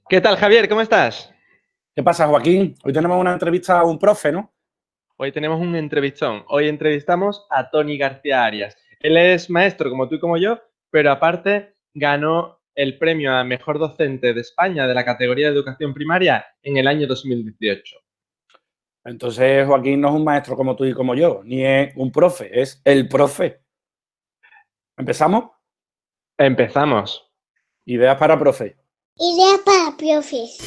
¿Qué tal, Javier? ¿Cómo estás? ¿Qué pasa, Joaquín? Hoy tenemos una entrevista a un profe, ¿no? Hoy tenemos un entrevistón. Hoy entrevistamos a Tony García Arias. Él es maestro como tú y como yo, pero aparte ganó el premio a Mejor Docente de España de la categoría de Educación Primaria en el año 2018. Entonces, Joaquín no es un maestro como tú y como yo, ni es un profe, es el profe. ¿Empezamos? Empezamos. Ideas para profe. Ideas para profes.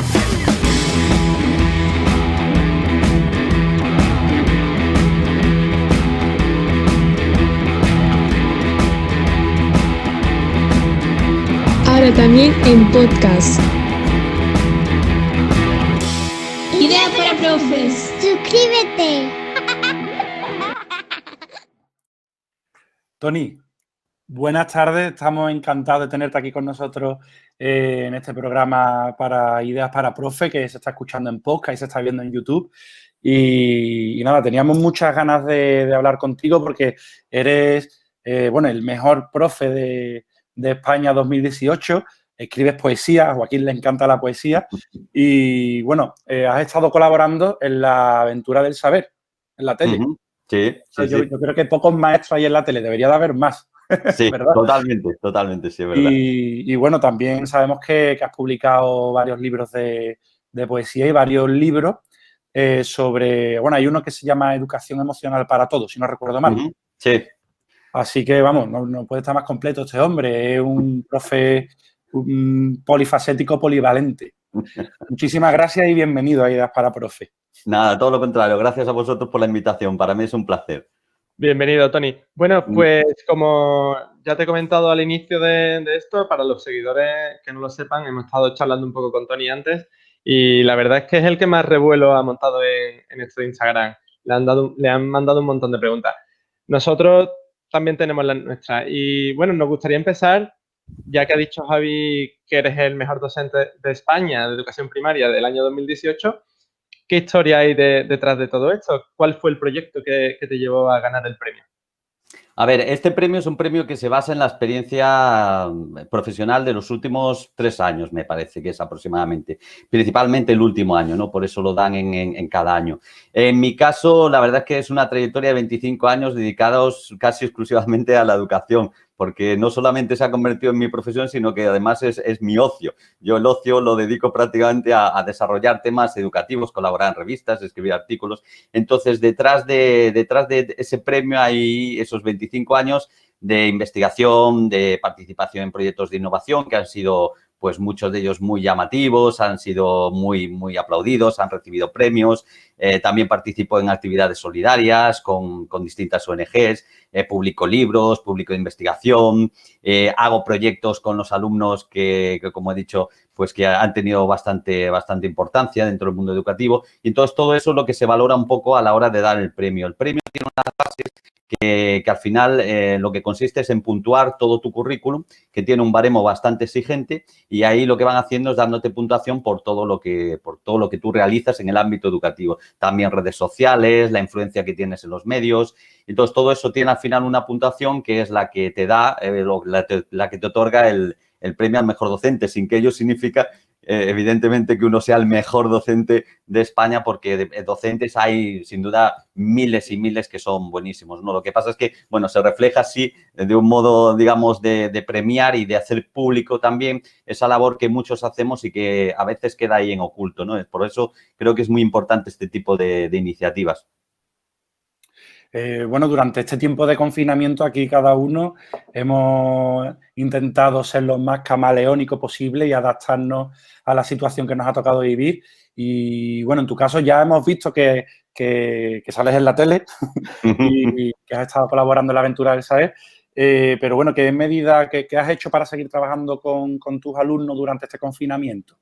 Ahora también en podcast. Ideas para profes. Suscríbete. Tony, buenas tardes. Estamos encantados de tenerte aquí con nosotros en este programa para Ideas para Profe, que se está escuchando en podcast y se está viendo en YouTube. Y nada, teníamos muchas ganas de hablar contigo porque eres, el mejor profe de España 2018. Escribes poesía, a Joaquín le encanta la poesía. Y bueno, has estado colaborando en la Aventura del Saber, en la tele. Sí, sí, Yo sí. creo que pocos maestros hay en la tele, debería de haber más. Sí, ¿Verdad? totalmente, sí, es verdad. Y bueno, también sabemos que has publicado varios libros de poesía y varios libros sobre, bueno, hay uno que se llama Educación Emocional para Todos, si no recuerdo mal. Sí. Así que, vamos, no puede estar más completo este hombre, es un profe polifacético, polivalente. Muchísimas gracias y bienvenido a Ideas para Profe. Nada, todo lo contrario. Gracias a vosotros por la invitación. Para mí es un placer. Bienvenido, Tony. Bueno, pues como ya te he comentado al inicio de esto, para los seguidores que no lo sepan, hemos estado charlando un poco con Tony antes y la verdad es que es el que más revuelo ha montado en esto de Instagram. Le han mandado un montón de preguntas. Nosotros también tenemos las nuestras y bueno, nos gustaría empezar, ya que ha dicho Javi que eres el mejor docente de España de educación primaria del año 2018. ¿Qué historia hay detrás de todo esto? ¿Cuál fue el proyecto que te llevó a ganar el premio? A ver, este premio es un premio que se basa en la experiencia profesional de los últimos 3 años, me parece que es aproximadamente. Principalmente el último año, ¿no? Por eso lo dan en cada año. En mi caso, la verdad es que es una trayectoria de 25 años dedicados casi exclusivamente a la educación, porque no solamente se ha convertido en mi profesión, sino que además es mi ocio. Yo el ocio lo dedico prácticamente a desarrollar temas educativos, colaborar en revistas, escribir artículos. Entonces, detrás de ese premio hay esos 25 años de investigación, de participación en proyectos de innovación que han sido, pues muchos de ellos muy llamativos, han sido muy aplaudidos, han recibido premios. También participo en actividades solidarias con distintas ONGs, publico libros, publico investigación, hago proyectos con los alumnos que, como he dicho, pues que han tenido bastante importancia dentro del mundo educativo. Y entonces todo eso es lo que se valora un poco a la hora de dar el premio. El premio tiene unas bases que al final lo que consiste es en puntuar todo tu currículum, que tiene un baremo bastante exigente, y ahí lo que van haciendo es dándote puntuación por todo lo que tú realizas en el ámbito educativo. También redes sociales, la influencia que tienes en los medios. Entonces, todo eso tiene al final una puntuación que es la que te da, la que te otorga el premio al mejor docente, sin que ello significa evidentemente que uno sea el mejor docente de España, porque de docentes hay sin duda miles y miles que son buenísimos, ¿no? Lo que pasa es que, bueno, se refleja así de un modo, digamos, de premiar y de hacer público también esa labor que muchos hacemos y que a veces queda ahí en oculto, ¿no? Por eso creo que es muy importante este tipo de iniciativas. Durante este tiempo de confinamiento aquí cada uno hemos intentado ser lo más camaleónico posible y adaptarnos a la situación que nos ha tocado vivir. Y bueno, en tu caso ya hemos visto que sales en la tele y que has estado colaborando en la Aventura del Saber. Pero bueno, ¿qué medida que has hecho para seguir trabajando con tus alumnos durante este confinamiento?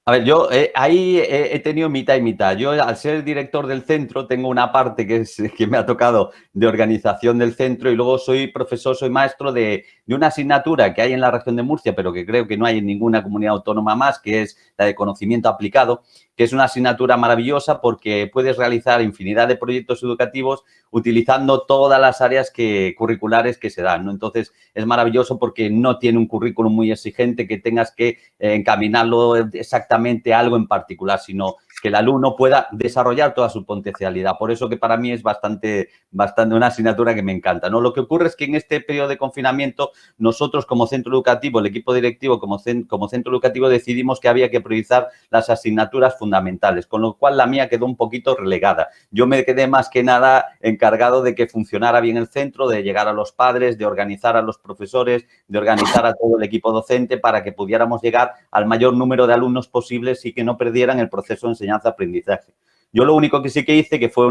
A ver, yo ahí he tenido mitad y mitad. Yo, al ser director del centro, tengo una parte que me ha tocado de organización del centro, y luego soy profesor, soy maestro de una asignatura que hay en la región de Murcia, pero que creo que no hay en ninguna comunidad autónoma más, que es la de conocimiento aplicado, que es una asignatura maravillosa porque puedes realizar infinidad de proyectos educativos utilizando todas las áreas curriculares que se dan, ¿no? Entonces, es maravilloso porque no tiene un currículum muy exigente que tengas que encaminarlo exactamente exactamente algo en particular, sino que el alumno pueda desarrollar toda su potencialidad. Por eso que para mí es bastante una asignatura que me encanta, ¿no? Lo que ocurre es que en este periodo de confinamiento nosotros como centro educativo, el equipo directivo como centro educativo decidimos que había que priorizar las asignaturas fundamentales, con lo cual la mía quedó un poquito relegada. Yo me quedé más que nada encargado de que funcionara bien el centro, de llegar a los padres, de organizar a los profesores, de organizar a todo el equipo docente para que pudiéramos llegar al mayor número de alumnos posibles y que no perdieran el proceso de enseñanza-aprendizaje. Yo lo único que sí que hice, que fue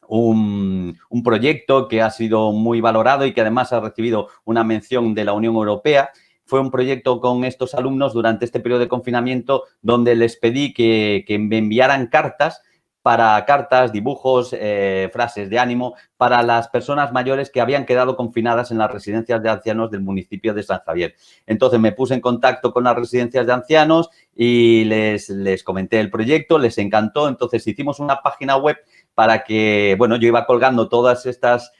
un proyecto que ha sido muy valorado y que además ha recibido una mención de la Unión Europea, fue un proyecto con estos alumnos durante este periodo de confinamiento donde les pedí que me enviaran cartas, dibujos, frases de ánimo para las personas mayores que habían quedado confinadas en las residencias de ancianos del municipio de San Javier. Entonces me puse en contacto con las residencias de ancianos y les comenté el proyecto, les encantó. Entonces hicimos una página web para que, bueno, yo iba colgando todas estas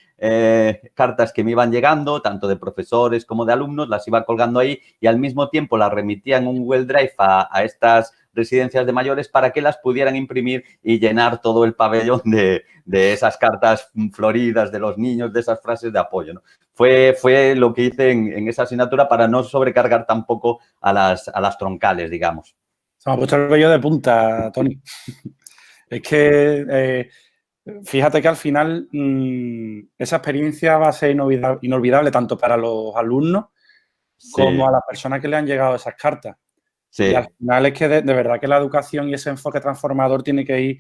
cartas que me iban llegando, tanto de profesores como de alumnos, las iba colgando ahí y al mismo tiempo las remitía en un Google Drive a estas residencias de mayores para que las pudieran imprimir y llenar todo el pabellón de esas cartas floridas de los niños, de esas frases de apoyo, ¿no? Fue lo que hice en esa asignatura para no sobrecargar tampoco a las troncales, digamos. Se me ha puesto el vello de punta, Toni. Es que fíjate que al final esa experiencia va a ser inolvidable tanto para los alumnos como a las personas que le han llegado esas cartas. Sí. Y al final es que de verdad que la educación y ese enfoque transformador tiene que ir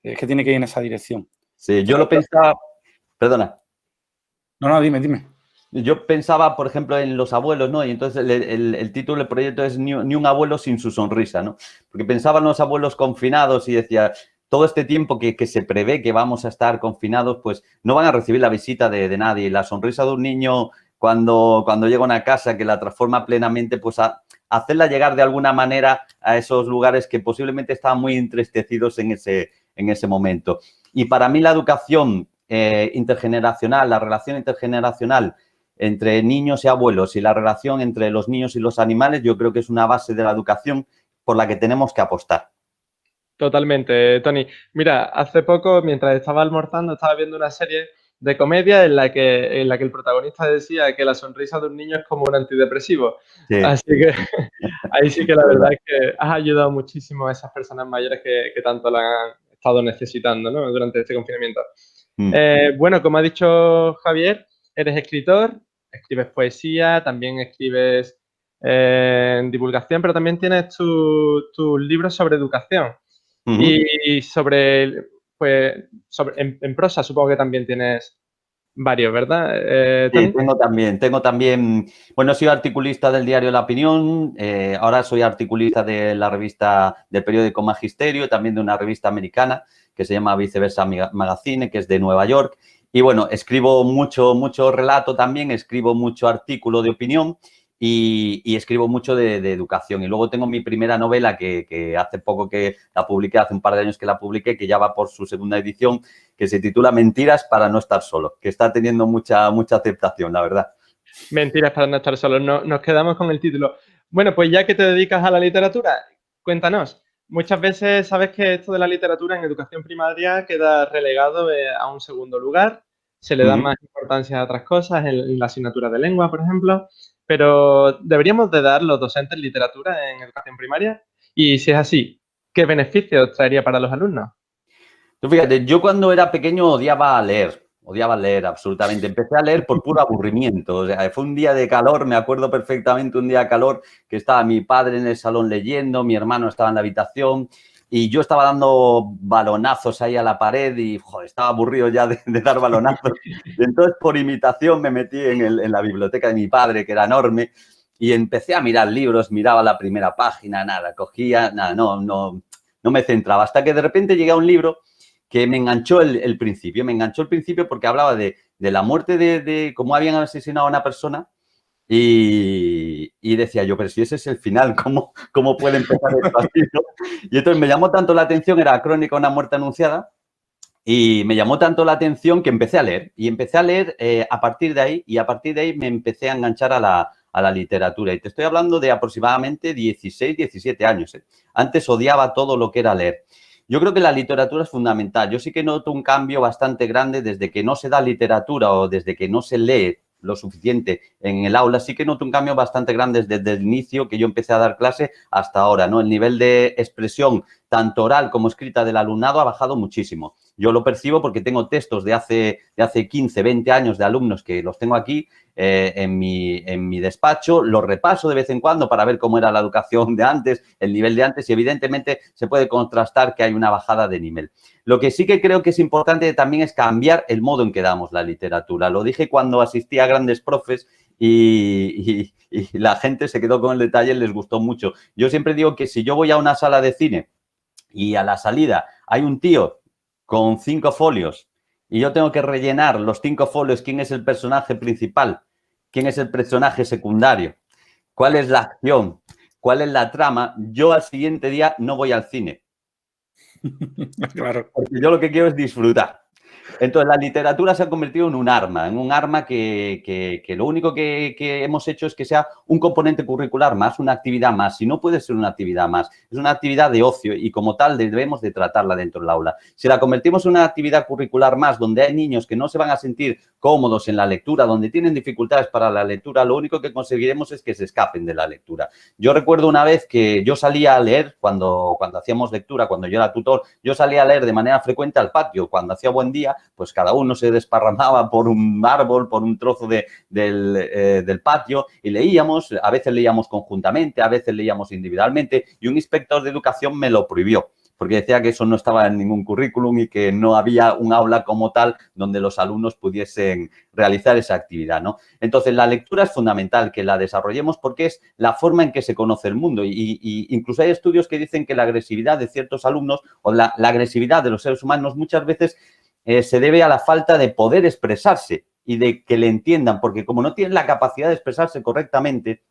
en esa dirección. Sí, yo lo pensaba... Perdona. No, dime. Yo pensaba, por ejemplo, en los abuelos, ¿no? Y entonces el título del proyecto es Ni un abuelo sin su sonrisa, ¿no? Porque pensaba en los abuelos confinados y decía, todo este tiempo que se prevé que vamos a estar confinados, pues no van a recibir la visita de nadie. La sonrisa de un niño cuando llega a una casa que la transforma plenamente, pues hacerla llegar de alguna manera a esos lugares que posiblemente estaban muy entristecidos en ese momento. Y para mí la educación intergeneracional, la relación intergeneracional entre niños y abuelos y la relación entre los niños y los animales, yo creo que es una base de la educación por la que tenemos que apostar. Totalmente, Toni. Mira, hace poco, mientras estaba almorzando, estaba viendo una serie de comedia en la que el protagonista decía que la sonrisa de un niño es como un antidepresivo. Sí. Así que ahí sí que la verdad es que has ayudado muchísimo a esas personas mayores que tanto la han estado necesitando, ¿no? Durante este confinamiento. Bueno, como ha dicho Javier, eres escritor, escribes poesía, también escribes en divulgación, pero también tienes tus libros sobre educación. Y en prosa supongo que también tienes varios, ¿verdad? Sí, tengo también, bueno, he sido articulista del diario La Opinión, ahora soy articulista de la revista del periódico Magisterio, también de una revista americana que se llama Viceversa Magazine, que es de Nueva York. Y bueno, escribo mucho relato también, escribo mucho artículo de opinión y escribo mucho de educación. Y luego tengo mi primera novela que hace poco que la publiqué, hace un par de años que la publiqué, que ya va por su segunda edición, que se titula Mentiras para no estar solo, que está teniendo mucha aceptación, la verdad. Mentiras para no estar solo. Nos quedamos con el título. Bueno, pues ya que te dedicas a la literatura, cuéntanos. Muchas veces sabes que esto de la literatura en educación primaria queda relegado a un segundo lugar. Se le da más importancia a otras cosas, en la asignatura de lengua, por ejemplo. Pero ¿deberíamos de dar los docentes literatura en educación primaria? Y si es así, ¿qué beneficios traería para los alumnos? Tú fíjate, yo cuando era pequeño odiaba leer absolutamente. Empecé a leer por puro aburrimiento. O sea, fue un día de calor, me acuerdo perfectamente un día de calor que estaba mi padre en el salón leyendo, mi hermano estaba en la habitación y yo estaba dando balonazos ahí a la pared y joder, estaba aburrido ya de dar balonazos. Y entonces, por imitación, me metí en la biblioteca de mi padre, que era enorme, y empecé a mirar libros, miraba la primera página, nada, cogía, nada, no me centraba. Hasta que de repente llegué a un libro que me enganchó el principio. Me enganchó el principio porque hablaba de la muerte de cómo habían asesinado a una persona y decía yo, pero si ese es el final, ¿cómo puede empezar esto así, ¿no? Y entonces me llamó tanto la atención, era Crónica de una muerte anunciada, y me llamó tanto la atención que empecé a leer. Y empecé a leer a partir de ahí, y a partir de ahí me empecé a enganchar a a la literatura. Y te estoy hablando de aproximadamente 16, 17 años. Antes odiaba todo lo que era leer. Yo creo que la literatura es fundamental. Yo sí que noto un cambio bastante grande desde que no se da literatura o desde que no se lee lo suficiente en el aula. Sí que noto un cambio bastante grande desde el inicio que yo empecé a dar clase hasta ahora, ¿no? El nivel de expresión, tanto oral como escrita del alumnado, ha bajado muchísimo. Yo lo percibo porque tengo textos de hace 15, 20 años de alumnos que los tengo aquí en mi despacho, los repaso de vez en cuando para ver cómo era la educación de antes, el nivel de antes, y evidentemente se puede contrastar que hay una bajada de nivel. Lo que sí que creo que es importante también es cambiar el modo en que damos la literatura. Lo dije cuando asistí a grandes profes y la gente se quedó con el detalle y les gustó mucho. Yo siempre digo que si yo voy a una sala de cine y a la salida hay un tío con 5 folios y yo tengo que rellenar los 5 folios, quién es el personaje principal, quién es el personaje secundario, cuál es la acción, cuál es la trama, yo al siguiente día no voy al cine. Claro. Porque yo lo que quiero es disfrutar. Entonces, la literatura se ha convertido en un arma que lo único que hemos hecho es que sea un componente curricular más, una actividad más. Si no puede ser una actividad más, es una actividad de ocio y como tal debemos de tratarla dentro del aula. Si la convertimos en una actividad curricular más, donde hay niños que no se van a sentir cómodos en la lectura, donde tienen dificultades para la lectura, lo único que conseguiremos es que se escapen de la lectura. Yo recuerdo una vez que yo salía a leer, cuando hacíamos lectura, cuando yo era tutor, yo salía a leer de manera frecuente al patio. Cuando hacía buen día, pues cada uno se desparramaba por un árbol, por un trozo del patio y leíamos, a veces leíamos conjuntamente, a veces leíamos individualmente y un inspector de educación me lo prohibió porque decía que eso no estaba en ningún currículum y que no había un aula como tal donde los alumnos pudiesen realizar esa actividad, ¿no? Entonces, la lectura es fundamental que la desarrollemos porque es la forma en que se conoce el mundo y incluso hay estudios que dicen que la agresividad de ciertos alumnos o la agresividad de los seres humanos muchas veces se debe a la falta de poder expresarse y de que le entiendan, porque como no tienen la capacidad de expresarse correctamente,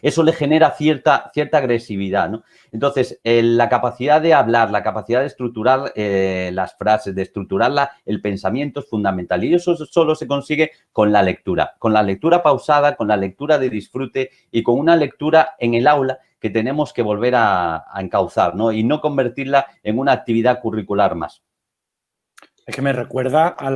eso le genera cierta agresividad, ¿no? Entonces, la capacidad de hablar, la capacidad de estructurar las frases, de estructurar el pensamiento es fundamental y eso solo se consigue con la lectura pausada, con la lectura de disfrute y con una lectura en el aula que tenemos que volver a encauzar, ¿no? Y no convertirla en una actividad curricular más. Es que me recuerda a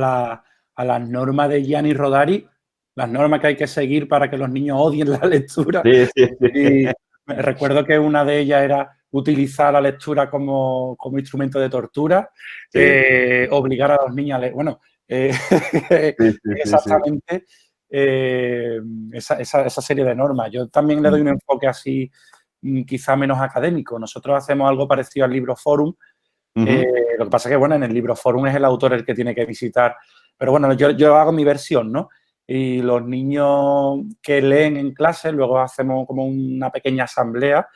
las normas de Gianni Rodari, las normas que hay que seguir para que los niños odien la lectura. Sí. Y me recuerdo que una de ellas era utilizar la lectura como instrumento de tortura, Sí. obligar a los niños a leer. Bueno, exactamente esa serie de normas. Yo también le doy un enfoque así, quizá menos académico. Nosotros hacemos algo parecido al libro Forum. Lo que pasa es que, bueno, en el libro Forum es el autor el que tiene que visitar. Pero bueno, yo hago mi versión, ¿no? Y los niños que leen en clase, luego hacemos como una pequeña asamblea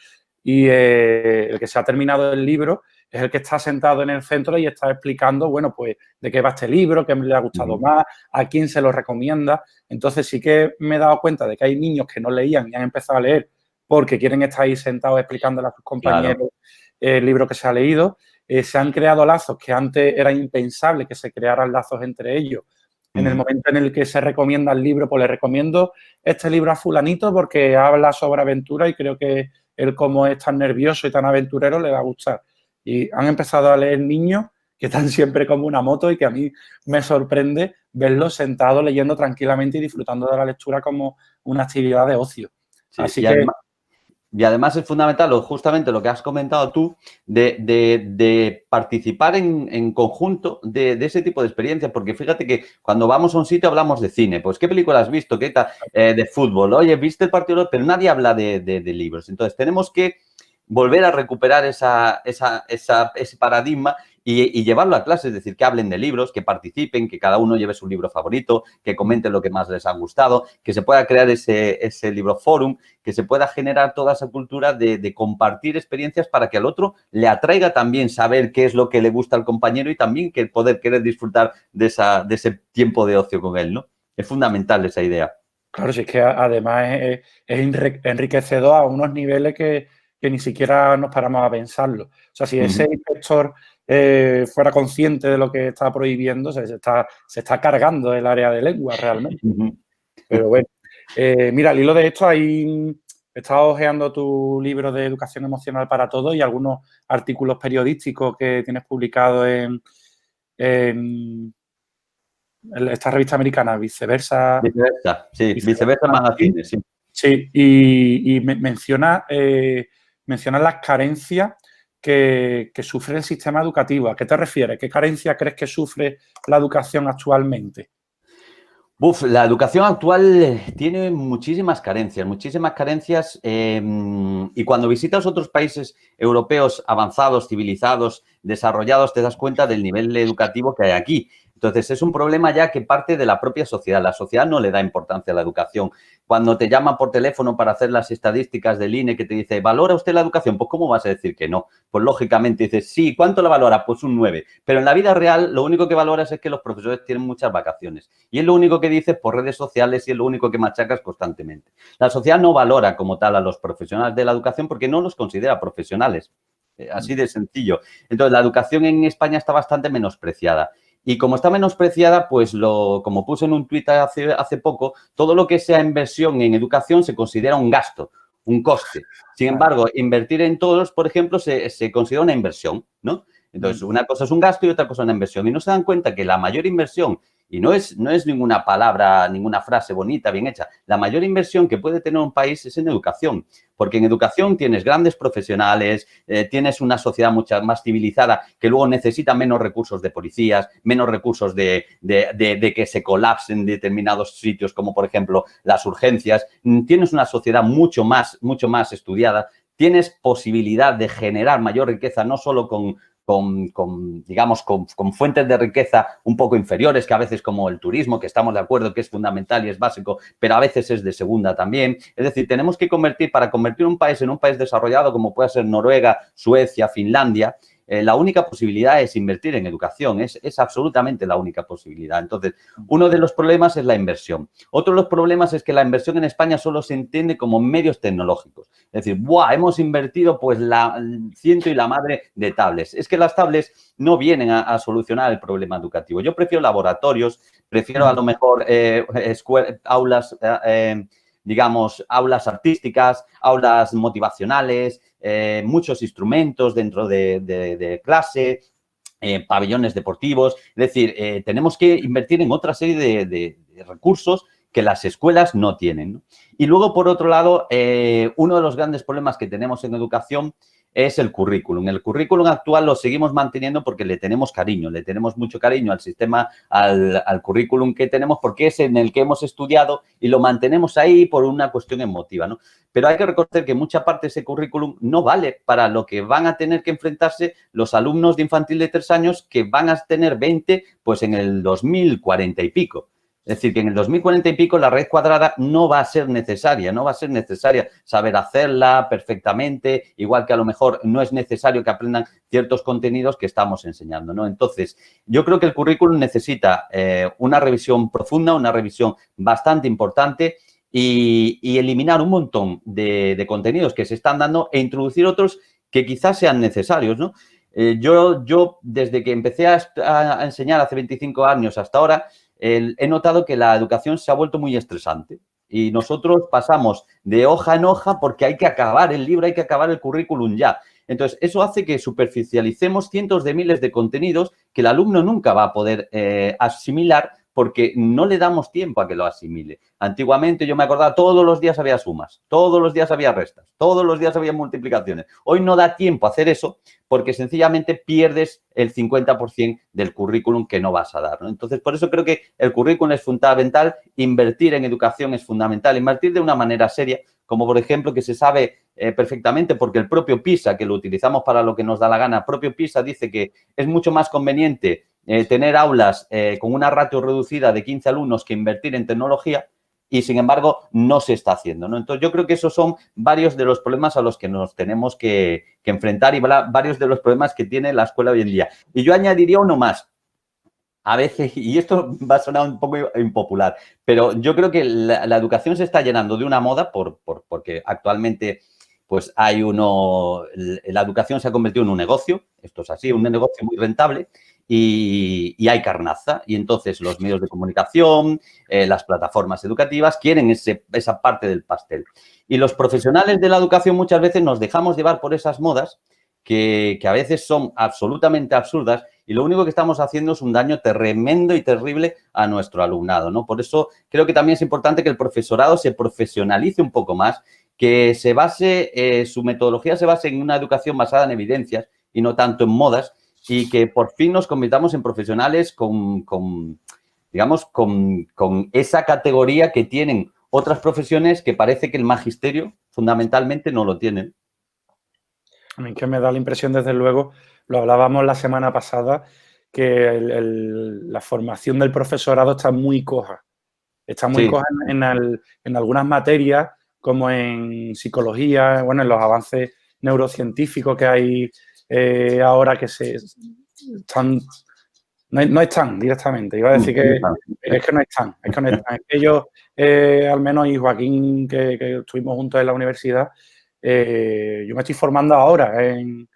y el que se ha terminado el libro es el que está sentado en el centro y está explicando, bueno, pues de qué va este libro, qué le ha gustado más, a quién se lo recomienda. Entonces sí que me he dado cuenta de que hay niños que no leían y han empezado a leer porque quieren estar ahí sentados explicándole a sus compañeros el libro que se ha leído. Se han creado lazos que antes era impensable que se crearan lazos entre ellos. En el momento en el que se recomienda el libro, pues le recomiendo este libro a fulanito porque habla sobre aventura y creo que él, como es tan nervioso y tan aventurero, le va a gustar. Y han empezado a leer niños que están siempre como una moto y que a mí me sorprende verlos sentados leyendo tranquilamente y disfrutando de la lectura como una actividad de ocio. Sí, así que... Y además es fundamental, justamente lo que has comentado tú, de participar en conjunto de ese tipo de experiencias, porque fíjate que cuando vamos a un sitio hablamos de cine, pues ¿qué película has visto? ¿Qué tal? De fútbol, oye, ¿viste el partido? Pero nadie habla de libros. Entonces tenemos que volver a recuperar ese paradigma y llevarlo a clase, es decir, que hablen de libros, que participen, que cada uno lleve su libro favorito, que comenten lo que más les ha gustado, que se pueda crear ese libro forum, que se pueda generar toda esa cultura de compartir experiencias para que al otro le atraiga también saber qué es lo que le gusta al compañero y también que poder querer disfrutar de ese tiempo de ocio con él, ¿no? Es fundamental esa idea. Claro, si es que además es enriquecedor a unos niveles que ni siquiera nos paramos a pensarlo. O sea, si ese inspector fuera consciente de lo que está prohibiendo, se está cargando el área de lengua realmente. Pero bueno, Mira, al hilo de esto, he estado hojeando tu libro de Educación Emocional para Todos y algunos artículos periodísticos que tienes publicados en esta revista americana, Viceversa. Viceversa, sí, Viceversa Magazine, sí. Sí, y menciona las carencias que sufre el sistema educativo. ¿A qué te refieres? ¿Qué carencias crees que sufre la educación actualmente? La educación actual tiene muchísimas carencias y cuando visitas otros países europeos avanzados, civilizados, desarrollados, te das cuenta del nivel educativo que hay aquí. Entonces, es un problema ya que parte de la propia sociedad. La sociedad no le da importancia a la educación. Cuando te llaman por teléfono para hacer las estadísticas del INE que te dice, ¿valora usted la educación? Pues, ¿cómo vas a decir que no? Pues, lógicamente, dices, sí, ¿cuánto la valora? Pues un 9. Pero en la vida real, lo único que valoras es que los profesores tienen muchas vacaciones. Y es lo único que dices por redes sociales y es lo único que machacas constantemente. La sociedad no valora como tal a los profesionales de la educación porque no los considera profesionales. Así de sencillo. Entonces, la educación en España está bastante menospreciada. Y como está menospreciada, pues como puse en un tuit hace poco, todo lo que sea inversión en educación se considera un gasto, un coste. Sin embargo, invertir en todos, por ejemplo, se considera una inversión, ¿no? Entonces, una cosa es un gasto y otra cosa es una inversión. Y no se dan cuenta que la mayor inversión, y no es ninguna palabra, ninguna frase bonita, bien hecha, la mayor inversión que puede tener un país es en educación. Porque en educación tienes grandes profesionales, tienes una sociedad mucho más civilizada que luego necesita menos recursos de policías, menos recursos de que se colapsen determinados sitios como, por ejemplo, las urgencias. Tienes una sociedad mucho más estudiada. Tienes posibilidad de generar mayor riqueza no solo con fuentes de riqueza un poco inferiores, que a veces como el turismo, que estamos de acuerdo que es fundamental y es básico, pero a veces es de segunda también. Es decir, tenemos que para convertir un país en un país desarrollado como puede ser Noruega, Suecia, Finlandia, la única posibilidad es invertir en educación, es absolutamente la única posibilidad. Entonces, uno de los problemas es la inversión. Otro de los problemas es que la inversión en España solo se entiende como medios tecnológicos. Es decir, ¡buah! Hemos invertido pues ciento y la madre de tablets. Es que las tablets no vienen a solucionar el problema educativo. Yo prefiero laboratorios, prefiero a lo mejor aulas, aulas artísticas, aulas motivacionales, muchos instrumentos dentro de clase, pabellones deportivos. Es decir, tenemos que invertir en otra serie de recursos que las escuelas no tienen, ¿no? Y luego, por otro lado, uno de los grandes problemas que tenemos en educación es el currículum. El currículum actual lo seguimos manteniendo porque le tenemos mucho cariño al sistema, al currículum que tenemos porque es en el que hemos estudiado y lo mantenemos ahí por una cuestión emotiva, ¿no? Pero hay que reconocer que mucha parte de ese currículum no vale para lo que van a tener que enfrentarse los alumnos de infantil de 3 años que van a tener 20 pues en el 2040 y pico. Es decir, que en el 2040 y pico la red cuadrada no va a ser necesaria, saber hacerla perfectamente, igual que a lo mejor no es necesario que aprendan ciertos contenidos que estamos enseñando, ¿no? Entonces, yo creo que el currículum necesita una revisión profunda, una revisión bastante importante y eliminar un montón de contenidos que se están dando e introducir otros que quizás sean necesarios, ¿no? Yo desde que empecé a enseñar hace 25 años hasta ahora, he notado que la educación se ha vuelto muy estresante y nosotros pasamos de hoja en hoja porque hay que acabar el libro, hay que acabar el currículum ya. Entonces, eso hace que superficialicemos cientos de miles de contenidos que el alumno nunca va a poder asimilar porque no le damos tiempo a que lo asimile. Antiguamente yo me acordaba, todos los días había sumas, todos los días había restas, todos los días había multiplicaciones. Hoy no da tiempo a hacer eso porque sencillamente pierdes el 50% del currículum que no vas a dar, ¿no? Entonces, por eso creo que el currículum es fundamental, invertir en educación es fundamental, invertir de una manera seria, como por ejemplo que se sabe perfectamente porque el propio PISA, que lo utilizamos para lo que nos da la gana, el propio PISA dice que es mucho más conveniente tener aulas con una ratio reducida de 15 alumnos que invertir en tecnología y, sin embargo, no se está haciendo, ¿no? Entonces, yo creo que esos son varios de los problemas a los que nos tenemos que enfrentar y varios de los problemas que tiene la escuela hoy en día. Y yo añadiría uno más. A veces, y esto va a sonar un poco impopular, pero yo creo que la educación se está llenando de una moda porque actualmente pues hay la educación se ha convertido en un negocio, esto es así, un negocio muy rentable, y hay carnaza. Y entonces los medios de comunicación, las plataformas educativas quieren esa parte del pastel. Y los profesionales de la educación muchas veces nos dejamos llevar por esas modas que a veces son absolutamente absurdas y lo único que estamos haciendo es un daño tremendo y terrible a nuestro alumnado, ¿no? Por eso creo que también es importante que el profesorado se profesionalice un poco más, que su metodología se base en una educación basada en evidencias y no tanto en modas, y que por fin nos convirtamos en profesionales con esa categoría que tienen otras profesiones que parece que el magisterio fundamentalmente no lo tienen. A mí que me da la impresión, desde luego, lo hablábamos la semana pasada, que la formación del profesorado está muy coja. Está muy coja en algunas materias, como en psicología, bueno, en los avances neurocientíficos que hay ahora que están... No están directamente. Iba a decir que es que no están. Es que no están. Es que yo, al menos, y Joaquín, que estuvimos juntos en la universidad, yo me estoy formando ahora en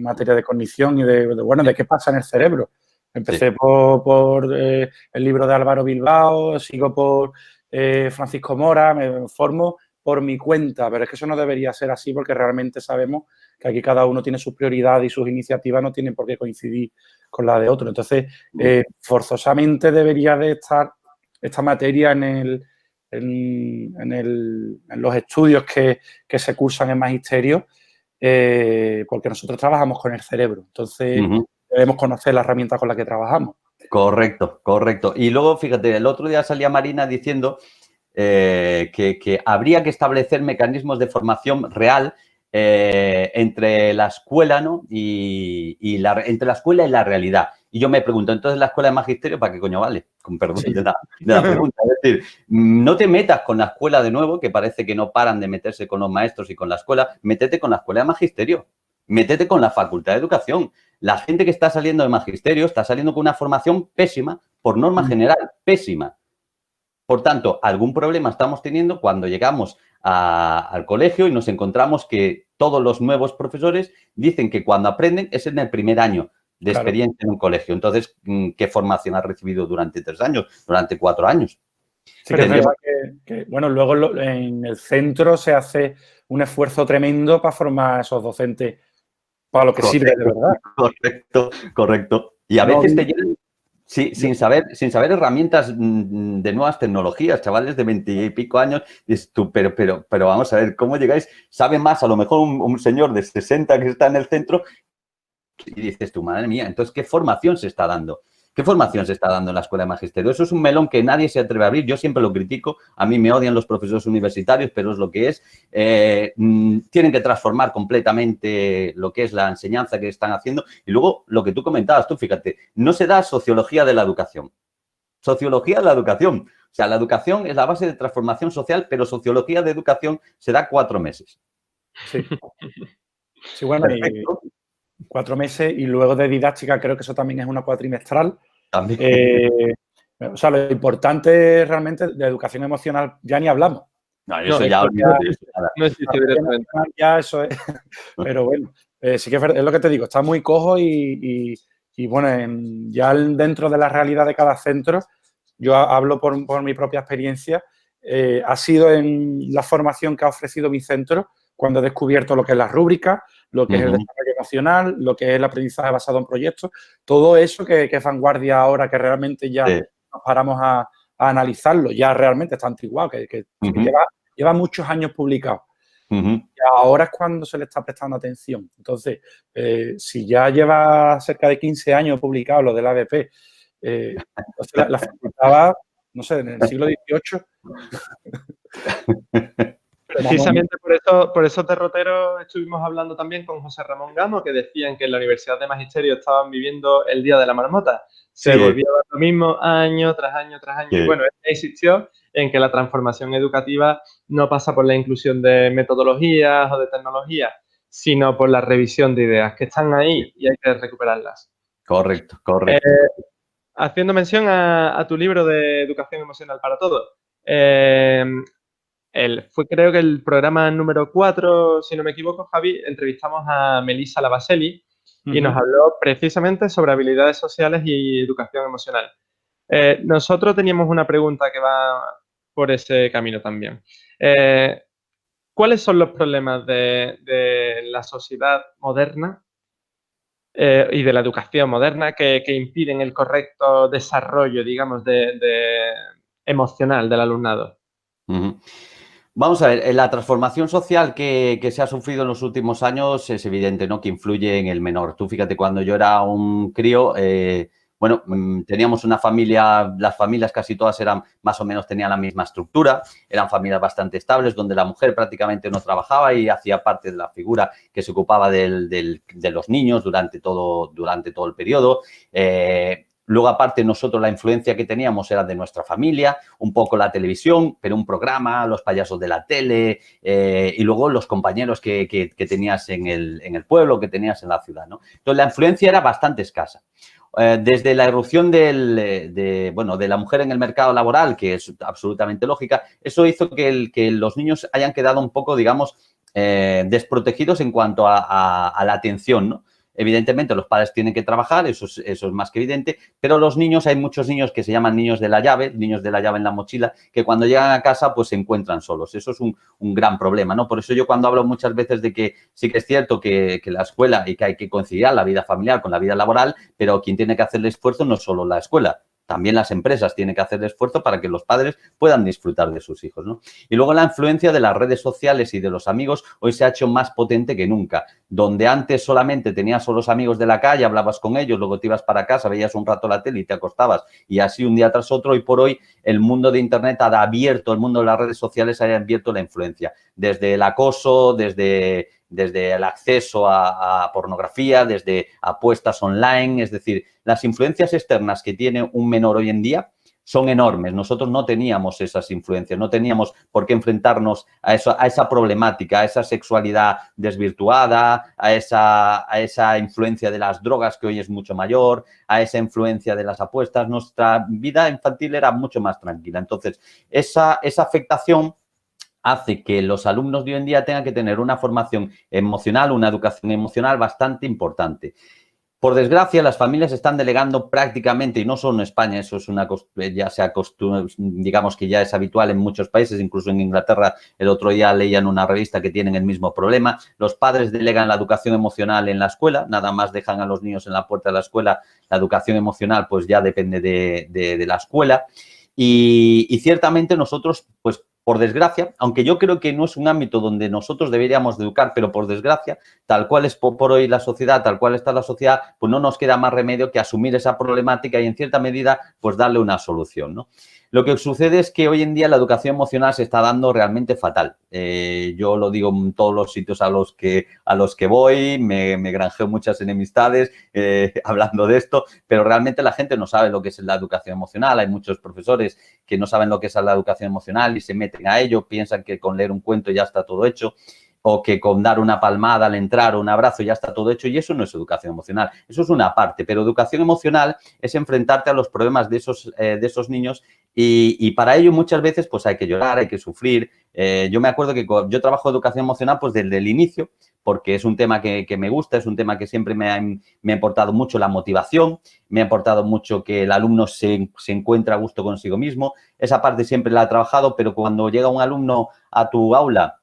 materia de cognición y de qué pasa en el cerebro. Empecé por el libro de Álvaro Bilbao, sigo por Francisco Mora, me formo por mi cuenta, pero es que eso no debería ser así porque realmente sabemos que aquí cada uno tiene sus prioridades y sus iniciativas no tienen por qué coincidir con la de otro. Entonces, forzosamente debería de estar esta materia en los estudios que se cursan en magisterio, porque nosotros trabajamos con el cerebro. Entonces, debemos conocer la herramienta con la que trabajamos. Correcto, correcto. Y luego, fíjate, el otro día salía Marina diciendo que habría que establecer mecanismos de formación real entre la escuela, ¿no? Entre la escuela y la realidad. Y yo me pregunto, entonces la escuela de magisterio, ¿para qué coño vale? Con perdón de la pregunta. Es decir, no te metas con la escuela de nuevo, que parece que no paran de meterse con los maestros y con la escuela. Métete con la escuela de magisterio. Métete con la facultad de educación. La gente que está saliendo de magisterio está saliendo con una formación pésima, por norma general, pésima. Por tanto, algún problema estamos teniendo cuando llegamos al colegio y nos encontramos que todos los nuevos profesores dicen que cuando aprenden es en el primer año de experiencia en un colegio. Entonces, ¿qué formación has recibido durante 3 años, durante 4 años? Sí, que es verdad que, bueno, luego en el centro se hace un esfuerzo tremendo para formar a esos docentes para lo que sirve de verdad. Correcto. Y a veces te llenan sin saber herramientas de nuevas tecnologías, chavales de 20 y pico años, dices tú, pero vamos a ver, ¿cómo llegáis? Sabe más a lo mejor un señor de 60 que está en el centro y dices tú, madre mía, entonces, ¿qué formación se está dando? ¿Qué formación se está dando en la escuela de magisterio? Eso es un melón que nadie se atreve a abrir. Yo siempre lo critico. A mí me odian los profesores universitarios, pero es lo que es. Tienen que transformar completamente lo que es la enseñanza que están haciendo. Y luego, lo que tú comentabas, tú fíjate, no se da sociología de la educación. Sociología de la educación. O sea, la educación es la base de transformación social, pero sociología de educación se da 4 meses. Sí. Sí, bueno, y 4 meses y luego de didáctica creo que eso también es una cuatrimestral. También. O sea, lo importante realmente de educación emocional ya ni hablamos. No, eso ya olvido de eso. No existe directamente. Ya eso es. Pero bueno, sí que es lo que te digo, está muy cojo y bueno, ya dentro de la realidad de cada centro, yo hablo por mi propia experiencia, ha sido en la formación que ha ofrecido mi centro cuando he descubierto lo que es la rúbrica, lo que es el desarrollo emocional, lo que es el aprendizaje basado en proyectos, todo eso que es vanguardia ahora, que realmente ya nos paramos a analizarlo, ya realmente está antiguado, que lleva muchos años publicado. Y ahora es cuando se le está prestando atención. Entonces, si ya lleva cerca de 15 años publicado lo del ABP, entonces la facultad va, no sé, en el siglo XVIII. Precisamente por esos derroteros estuvimos hablando también con José Ramón Gamo, que decían que en la Universidad de Magisterio estaban viviendo el Día de la Marmota. Se volvía a ver lo mismo año tras año tras año. Y bueno, insistió en que la transformación educativa no pasa por la inclusión de metodologías o de tecnologías, sino por la revisión de ideas que están ahí y hay que recuperarlas. Correcto. Haciendo mención a tu libro de Educación Emocional para Todos, fue creo que el programa número 4, si no me equivoco, Javi, entrevistamos a Melissa Lavaselli y nos habló precisamente sobre habilidades sociales y educación emocional. Nosotros teníamos una pregunta que va por ese camino también. ¿Cuáles son los problemas de la sociedad moderna y de la educación moderna que impiden el correcto desarrollo, digamos, emocional del alumnado? Ujú. Vamos a ver, la transformación social que se ha sufrido en los últimos años es evidente, ¿no? Que influye en el menor. Tú fíjate, cuando yo era un crío, bueno, teníamos una familia, las familias casi todas eran, más o menos tenían la misma estructura, eran familias bastante estables, donde la mujer prácticamente no trabajaba y hacía parte de la figura que se ocupaba de los niños durante todo el periodo. Luego, aparte, nosotros la influencia que teníamos era de nuestra familia, un poco la televisión, pero un programa, los payasos de la tele y luego los compañeros que tenías en el pueblo, que tenías en la ciudad, ¿no? Entonces, la influencia era bastante escasa. Desde la irrupción de la mujer en el mercado laboral, que es absolutamente lógica, eso hizo que los niños hayan quedado un poco, digamos, desprotegidos en cuanto a la atención, ¿no? Evidentemente, los padres tienen que trabajar, eso es más que evidente, pero los niños, hay muchos niños que se llaman niños de la llave en la mochila, que cuando llegan a casa pues se encuentran solos. Eso es un gran problema, ¿no? Por eso yo cuando hablo muchas veces de que sí que es cierto que la escuela y que hay que conciliar la vida familiar con la vida laboral, pero quien tiene que hacer el esfuerzo no es solo la escuela. También las empresas tienen que hacer el esfuerzo para que los padres puedan disfrutar de sus hijos, ¿no? Y luego la influencia de las redes sociales y de los amigos hoy se ha hecho más potente que nunca. Donde antes solamente tenías a los amigos de la calle, hablabas con ellos, luego te ibas para casa, veías un rato la tele y te acostabas y así un día tras otro. Hoy por hoy el mundo de Internet ha abierto, el mundo de las redes sociales ha abierto la influencia. Desde el acoso, desde el acceso a pornografía, desde apuestas online, es decir, las influencias externas que tiene un menor hoy en día son enormes. Nosotros no teníamos esas influencias, no teníamos por qué enfrentarnos a esa problemática, a esa sexualidad desvirtuada, a esa influencia de las drogas que hoy es mucho mayor, a esa influencia de las apuestas. Nuestra vida infantil era mucho más tranquila. Entonces, esa afectación hace que los alumnos de hoy en día tengan que tener una formación emocional, una educación emocional bastante importante. Por desgracia, las familias están delegando prácticamente, y no solo en España, eso es digamos que ya es habitual en muchos países, incluso en Inglaterra, el otro día leía en una revista que tienen el mismo problema. Los padres delegan la educación emocional en la escuela, nada más dejan a los niños en la puerta de la escuela, la educación emocional pues ya depende de la escuela. Y ciertamente nosotros, pues por desgracia, aunque yo creo que no es un ámbito donde nosotros deberíamos de educar, pero por desgracia, tal cual es por hoy la sociedad, tal cual está la sociedad, pues no nos queda más remedio que asumir esa problemática y en cierta medida pues darle una solución, ¿no? Lo que sucede es que hoy en día la educación emocional se está dando realmente fatal. Yo lo digo en todos los sitios a los que voy, me granjeo muchas enemistades hablando de esto, pero realmente la gente no sabe lo que es la educación emocional. Hay muchos profesores que no saben lo que es la educación emocional y se meten a ello, piensan que con leer un cuento ya está todo hecho, o que con dar una palmada al entrar o un abrazo ya está todo hecho, y eso no es educación emocional. Eso es una parte, pero educación emocional es enfrentarte a los problemas de esos niños y para ello muchas veces pues hay que llorar, hay que sufrir. Yo me acuerdo que yo trabajo educación emocional pues desde el inicio, porque es un tema que me gusta, es un tema que siempre me ha importado mucho la motivación, me ha importado mucho que el alumno se encuentre a gusto consigo mismo. Esa parte siempre la he trabajado, pero cuando llega un alumno a tu aula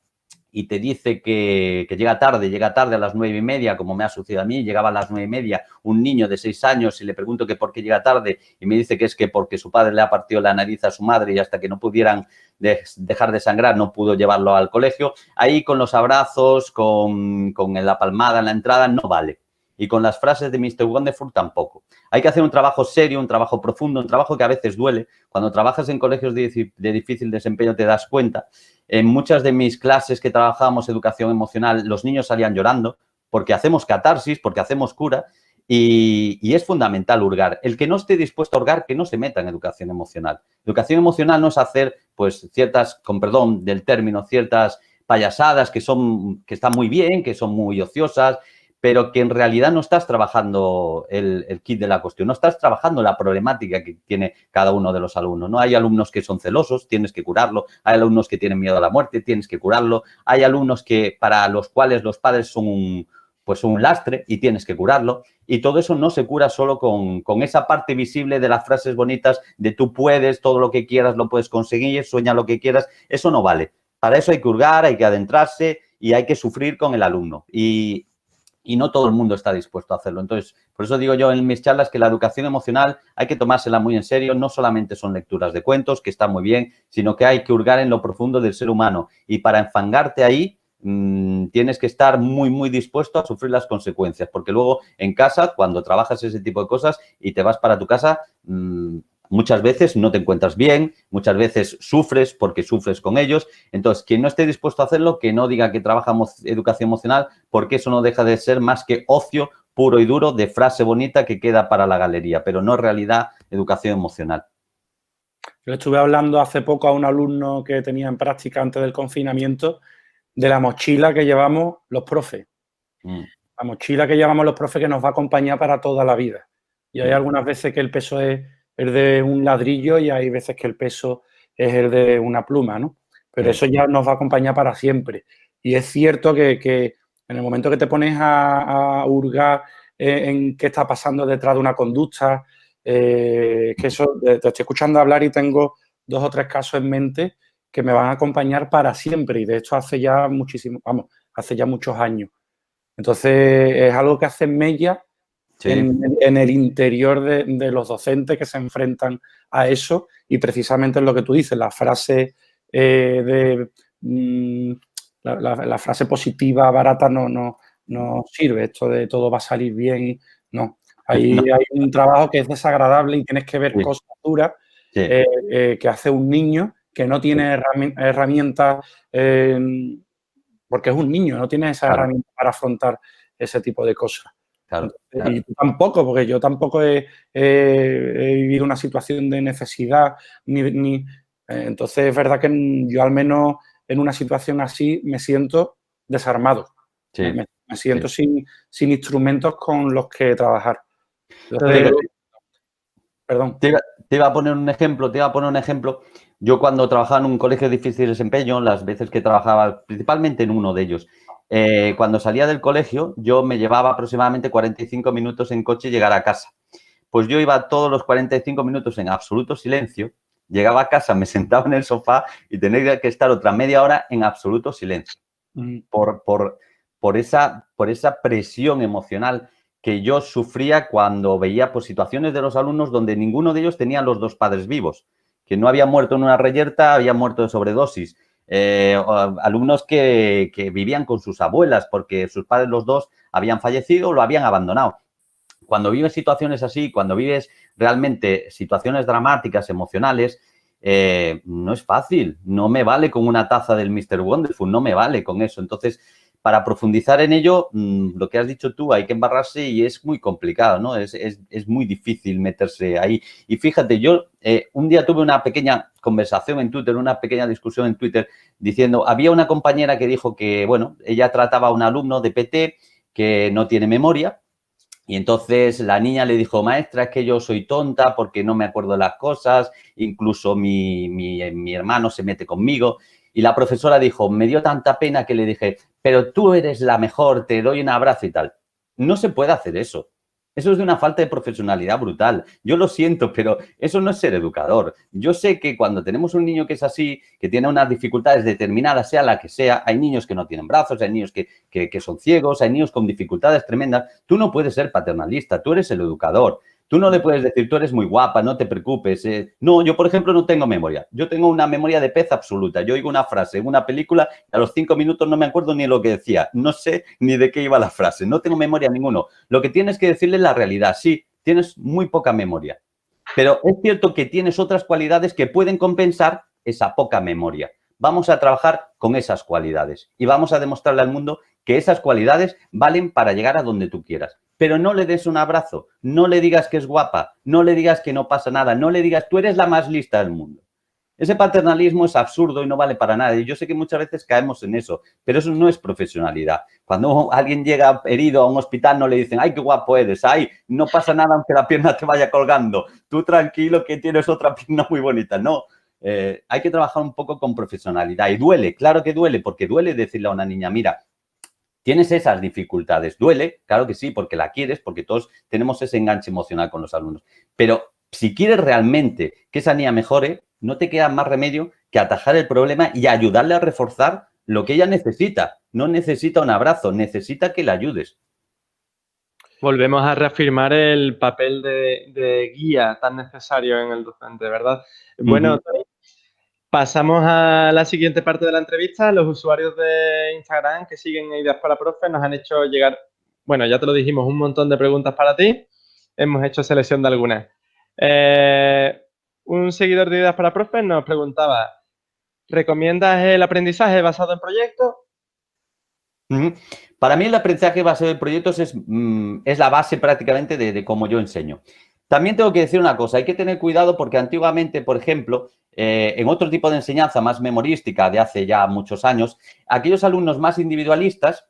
y te dice que llega tarde a las 9:30, como me ha sucedido a mí, llegaba a las 9:30 un niño de 6 años y le pregunto que por qué llega tarde y me dice que es que porque su padre le ha partido la nariz a su madre y hasta que no pudieran dejar de sangrar no pudo llevarlo al colegio. Ahí con los abrazos, con la palmada en la entrada no vale. Y con las frases de Mr. Wonderful tampoco. Hay que hacer un trabajo serio, un trabajo profundo, un trabajo que a veces duele. Cuando trabajas en colegios de difícil desempeño te das cuenta. En muchas de mis clases que trabajábamos educación emocional, los niños salían llorando porque hacemos catarsis, porque hacemos cura y es fundamental hurgar. El que no esté dispuesto a hurgar, que no se meta en educación emocional. Educación emocional no es hacer, pues, ciertas, con perdón del término, ciertas payasadas que están muy bien, que son muy ociosas, pero que en realidad no estás trabajando el kit de la cuestión, no estás trabajando la problemática que tiene cada uno de los alumnos, ¿no? Hay alumnos que son celosos, tienes que curarlo, hay alumnos que tienen miedo a la muerte, tienes que curarlo, hay alumnos para los cuales los padres son un lastre y tienes que curarlo, y todo eso no se cura solo con esa parte visible de las frases bonitas de tú puedes, todo lo que quieras lo puedes conseguir, sueña lo que quieras, eso no vale. Para eso hay que hurgar, hay que adentrarse y hay que sufrir con el alumno. Y no todo el mundo está dispuesto a hacerlo. Entonces, por eso digo yo en mis charlas que la educación emocional hay que tomársela muy en serio. No solamente son lecturas de cuentos, que están muy bien, sino que hay que hurgar en lo profundo del ser humano. Y para enfangarte ahí, tienes que estar muy, muy dispuesto a sufrir las consecuencias. Porque luego en casa, cuando trabajas ese tipo de cosas y te vas para tu casa, muchas veces no te encuentras bien, muchas veces sufres porque sufres con ellos. Entonces, quien no esté dispuesto a hacerlo, que no diga que trabaja educación emocional, porque eso no deja de ser más que ocio puro y duro de frase bonita que queda para la galería, pero no en realidad educación emocional. Yo le estuve hablando hace poco a un alumno que tenía en práctica antes del confinamiento de la mochila que llevamos los profes. La mochila que llevamos los profes que nos va a acompañar para toda la vida. Y hay algunas veces que el peso es el de un ladrillo y hay veces que el peso es el de una pluma, ¿no? Pero eso ya nos va a acompañar para siempre. Y es cierto que en el momento que te pones a hurgar en qué está pasando detrás de una conducta, que eso, te estoy escuchando hablar y tengo 2 o 3 casos en mente que me van a acompañar para siempre. Y de hecho hace ya hace ya muchos años. Entonces es algo que hace mella. Sí. En el interior de los docentes que se enfrentan a eso y precisamente es lo que tú dices, la frase la frase positiva barata no sirve, esto de todo va a salir bien, no. Hay un trabajo que es desagradable y tienes que ver cosas duras que hace un niño que no tiene herramientas, porque es un niño, no tiene esa herramienta para afrontar ese tipo de cosas. Claro. Y tú tampoco, porque yo tampoco he vivido una situación de necesidad, entonces es verdad que yo al menos en una situación así me siento desarmado, sí. me siento sin instrumentos con los que trabajar. Entonces, perdón. Te iba a poner un ejemplo, Yo cuando trabajaba en un colegio de difícil desempeño, las veces que trabajaba, principalmente en uno de ellos, cuando salía del colegio, yo me llevaba aproximadamente 45 minutos en coche llegar a casa. Pues yo iba todos los 45 minutos en absoluto silencio, llegaba a casa, me sentaba en el sofá y tenía que estar otra media hora en absoluto silencio. Por esa presión emocional que yo sufría cuando veía situaciones de los alumnos donde ninguno de ellos tenía los 2 padres vivos, que no habían muerto en una reyerta, habían muerto de sobredosis. Alumnos que vivían con sus abuelas porque sus padres los 2 habían fallecido o lo habían abandonado. Cuando vives situaciones así, cuando vives realmente situaciones dramáticas, emocionales, no es fácil. No me vale con una taza del Mr. Wonderful, no me vale con eso. Entonces, para profundizar en ello, lo que has dicho tú, hay que embarrarse y es muy complicado, ¿no? Es muy difícil meterse ahí. Y fíjate, yo un día tuve una pequeña conversación en Twitter, una pequeña discusión en Twitter, diciendo, había una compañera que dijo que, bueno, ella trataba a un alumno de PT que no tiene memoria y entonces la niña le dijo, maestra, es que yo soy tonta porque no me acuerdo de las cosas, incluso mi hermano se mete conmigo. Y la profesora dijo, me dio tanta pena que le dije, pero tú eres la mejor, te doy un abrazo y tal. No se puede hacer eso. Eso es de una falta de profesionalidad brutal. Yo lo siento, pero eso no es ser educador. Yo sé que cuando tenemos un niño que es así, que tiene unas dificultades determinadas, sea la que sea, hay niños que no tienen brazos, hay niños que son ciegos, hay niños con dificultades tremendas. Tú no puedes ser paternalista, tú eres el educador. Tú no le puedes decir, tú eres muy guapa, no te preocupes. No, yo, por ejemplo, no tengo memoria. Yo tengo una memoria de pez absoluta. Yo oigo una frase en una película y a los 5 minutos no me acuerdo ni lo que decía. No sé ni de qué iba la frase. No tengo memoria ninguno. Lo que tienes que decirle es la realidad. Sí, tienes muy poca memoria. Pero es cierto que tienes otras cualidades que pueden compensar esa poca memoria. Vamos a trabajar con esas cualidades y vamos a demostrarle al mundo que esas cualidades valen para llegar a donde tú quieras. Pero no le des un abrazo, no le digas que es guapa, no le digas que no pasa nada, no le digas tú eres la más lista del mundo. Ese paternalismo es absurdo y no vale para nada. Y yo sé que muchas veces caemos en eso, pero eso no es profesionalidad. Cuando alguien llega herido a un hospital no le dicen, ¡ay, qué guapo eres! ¡Ay, no pasa nada aunque la pierna te vaya colgando! Tú tranquilo que tienes otra pierna muy bonita. No, hay que trabajar un poco con profesionalidad. Y duele, claro que duele, porque duele decirle a una niña, mira, tienes esas dificultades. Duele, claro que sí, porque la quieres, porque todos tenemos ese enganche emocional con los alumnos. Pero si quieres realmente que esa niña mejore, no te queda más remedio que atajar el problema y ayudarle a reforzar lo que ella necesita. No necesita un abrazo, necesita que le ayudes. Volvemos a reafirmar el papel de guía tan necesario en el docente, ¿verdad? Bueno, Toni, pasamos a la siguiente parte de la entrevista. Los usuarios de Instagram que siguen Ideas para Profes nos han hecho llegar, bueno, ya te lo dijimos, un montón de preguntas para ti. Hemos hecho selección de algunas. Un seguidor de Ideas para Profes nos preguntaba, ¿recomiendas el aprendizaje basado en proyectos? Para mí el aprendizaje basado en proyectos es la base prácticamente de cómo yo enseño. También tengo que decir una cosa, hay que tener cuidado porque antiguamente, por ejemplo, en otro tipo de enseñanza más memorística de hace ya muchos años, aquellos alumnos más individualistas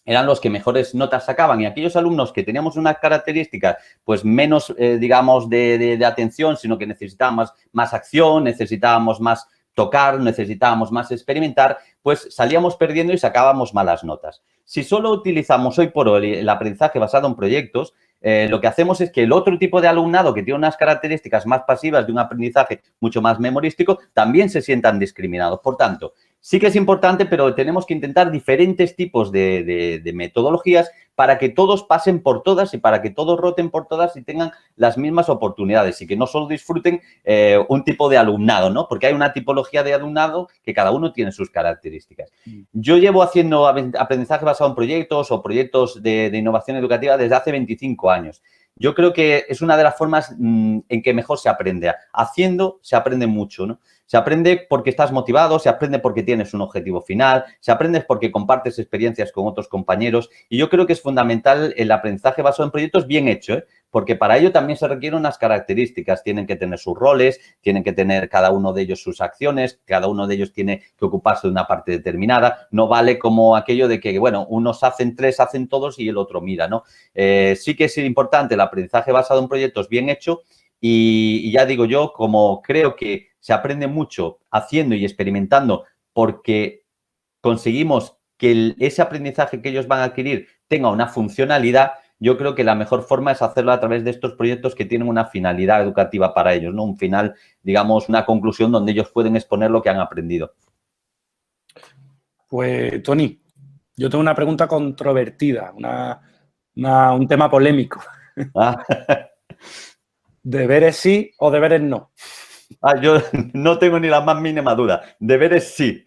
eran los que mejores notas sacaban y aquellos alumnos que teníamos unas características pues menos, digamos, de atención, sino que necesitábamos más acción, necesitábamos más tocar, necesitábamos más experimentar, pues salíamos perdiendo y sacábamos malas notas. Si solo utilizamos hoy por hoy el aprendizaje basado en proyectos, lo que hacemos es que el otro tipo de alumnado que tiene unas características más pasivas de un aprendizaje mucho más memorístico, también se sientan discriminados. Por tanto, sí que es importante, pero tenemos que intentar diferentes tipos de metodologías para que todos pasen por todas y para que todos roten por todas y tengan las mismas oportunidades y que no solo disfruten un tipo de alumnado, ¿no? Porque hay una tipología de alumnado que cada uno tiene sus características. Yo llevo haciendo aprendizaje basado en proyectos o proyectos de innovación educativa desde hace 25 años. Yo creo que es una de las formas en que mejor se aprende. Haciendo se aprende mucho, ¿no? Se aprende porque estás motivado, se aprende porque tienes un objetivo final, se aprende porque compartes experiencias con otros compañeros y yo creo que es fundamental el aprendizaje basado en proyectos bien hecho, ¿eh? Porque para ello también se requieren unas características, tienen que tener sus roles, tienen que tener cada uno de ellos sus acciones, cada uno de ellos tiene que ocuparse de una parte determinada, no vale como aquello de que, bueno, unos hacen tres, hacen todos y el otro mira, ¿no? Sí que es importante el aprendizaje basado en proyectos bien hecho y ya digo yo, como creo que se aprende mucho haciendo y experimentando porque conseguimos que ese aprendizaje que ellos van a adquirir tenga una funcionalidad, yo creo que la mejor forma es hacerlo a través de estos proyectos que tienen una finalidad educativa para ellos, ¿no? Un final, digamos, una conclusión donde ellos pueden exponer lo que han aprendido. Pues, Toni, yo tengo una pregunta controvertida, un tema polémico. ¿Deberes sí o deberes no? Yo no tengo ni la más mínima duda. Deberes sí.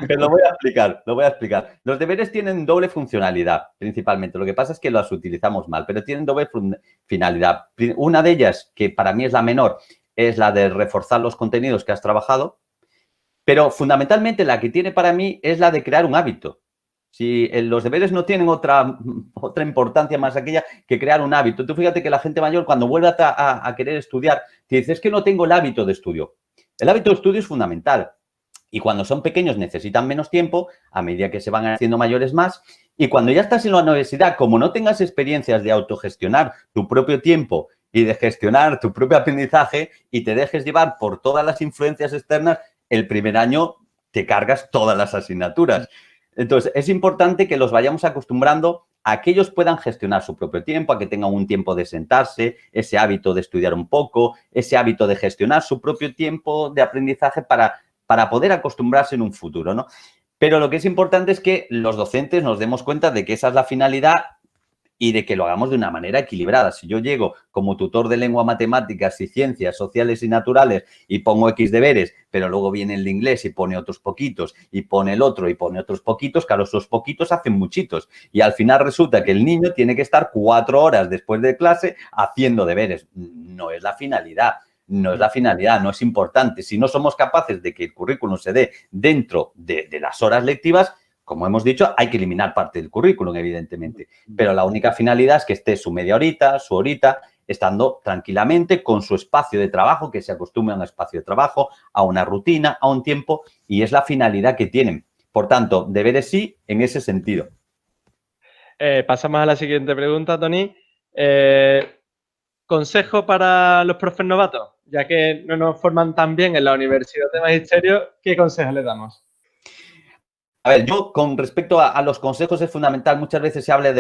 Pero lo voy a explicar. Los deberes tienen doble funcionalidad, principalmente. Lo que pasa es que los utilizamos mal, pero tienen doble finalidad. Una de ellas, que para mí es la menor, es la de reforzar los contenidos que has trabajado. Pero fundamentalmente la que tiene para mí es la de crear un hábito. Si los deberes no tienen otra importancia más aquella que crear un hábito. Tú fíjate que la gente mayor cuando vuelve a querer estudiar, te dice, es que no tengo el hábito de estudio. El hábito de estudio es fundamental. Y cuando son pequeños necesitan menos tiempo, a medida que se van haciendo mayores más. Y cuando ya estás en la universidad, como no tengas experiencias de autogestionar tu propio tiempo y de gestionar tu propio aprendizaje y te dejes llevar por todas las influencias externas, el primer año te cargas todas las asignaturas. Entonces, es importante que los vayamos acostumbrando a que ellos puedan gestionar su propio tiempo, a que tengan un tiempo de sentarse, ese hábito de estudiar un poco, ese hábito de gestionar su propio tiempo de aprendizaje para poder acostumbrarse en un futuro, ¿no? Pero lo que es importante es que los docentes nos demos cuenta de que esa es la finalidad y de que lo hagamos de una manera equilibrada. Si yo llego como tutor de lengua, matemáticas y ciencias sociales y naturales y pongo X deberes, pero luego viene el de inglés y pone otros poquitos y pone el otro y pone otros poquitos, claro, esos poquitos hacen muchitos. Y al final resulta que el niño tiene que estar 4 horas después de clase haciendo deberes. No es la finalidad. No es la finalidad, no es importante. Si no somos capaces de que el currículum se dé dentro de las horas lectivas, como hemos dicho, hay que eliminar parte del currículum, evidentemente. Pero la única finalidad es que esté su media horita, su horita, estando tranquilamente con su espacio de trabajo, que se acostumbre a un espacio de trabajo, a una rutina, a un tiempo, y es la finalidad que tienen. Por tanto, deberes sí en ese sentido. Pasamos a la siguiente pregunta, Tony. ¿Consejo para los profes novatos? Ya que no nos forman tan bien en la Universidad de Magisterio, ¿qué consejos les damos? A ver, yo con respecto a los consejos es fundamental, muchas veces se habla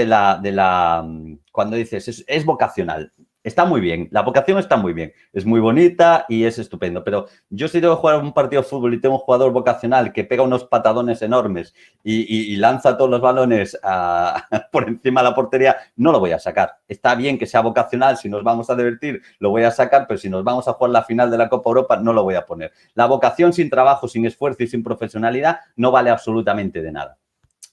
cuando dices, es vocacional. Está muy bien, la vocación está muy bien, es muy bonita y es estupendo, pero yo si tengo que jugar un partido de fútbol y tengo un jugador vocacional que pega unos patadones enormes y lanza todos los balones por encima de la portería, no lo voy a sacar. Está bien que sea vocacional, si nos vamos a divertir lo voy a sacar, pero si nos vamos a jugar la final de la Copa Europa no lo voy a poner. La vocación sin trabajo, sin esfuerzo y sin profesionalidad no vale absolutamente de nada.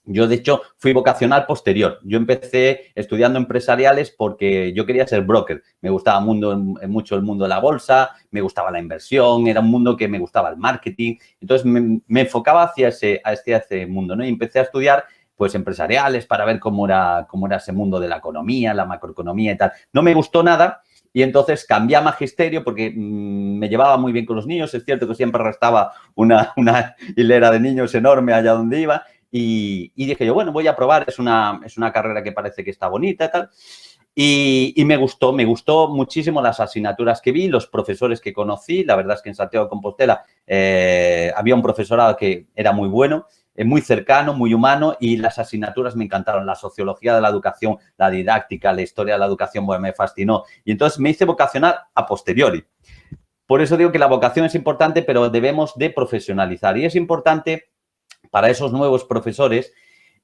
Yo, de hecho, fui vocacional posterior. Yo empecé estudiando empresariales porque yo quería ser broker. Me gustaba mucho el mundo de la bolsa, me gustaba la inversión, era un mundo que me gustaba el marketing. Entonces, me enfocaba hacia ese mundo, ¿no? Y empecé a estudiar pues empresariales para ver cómo era ese mundo de la economía, la macroeconomía y tal. No me gustó nada. Y entonces cambié a magisterio porque me llevaba muy bien con los niños. Es cierto que siempre arrastraba una hilera de niños enorme allá donde iba. Y dije yo, bueno, voy a probar, es una carrera que parece que está bonita y tal. Y me gustó muchísimo las asignaturas que vi, los profesores que conocí. La verdad es que en Santiago de Compostela había un profesorado que era muy bueno, muy cercano, muy humano, y las asignaturas me encantaron. La sociología de la educación, la didáctica, la historia de la educación, bueno, me fascinó. Y entonces me hice vocacional a posteriori. Por eso digo que la vocación es importante, pero debemos de profesionalizar. Y es importante para esos nuevos profesores,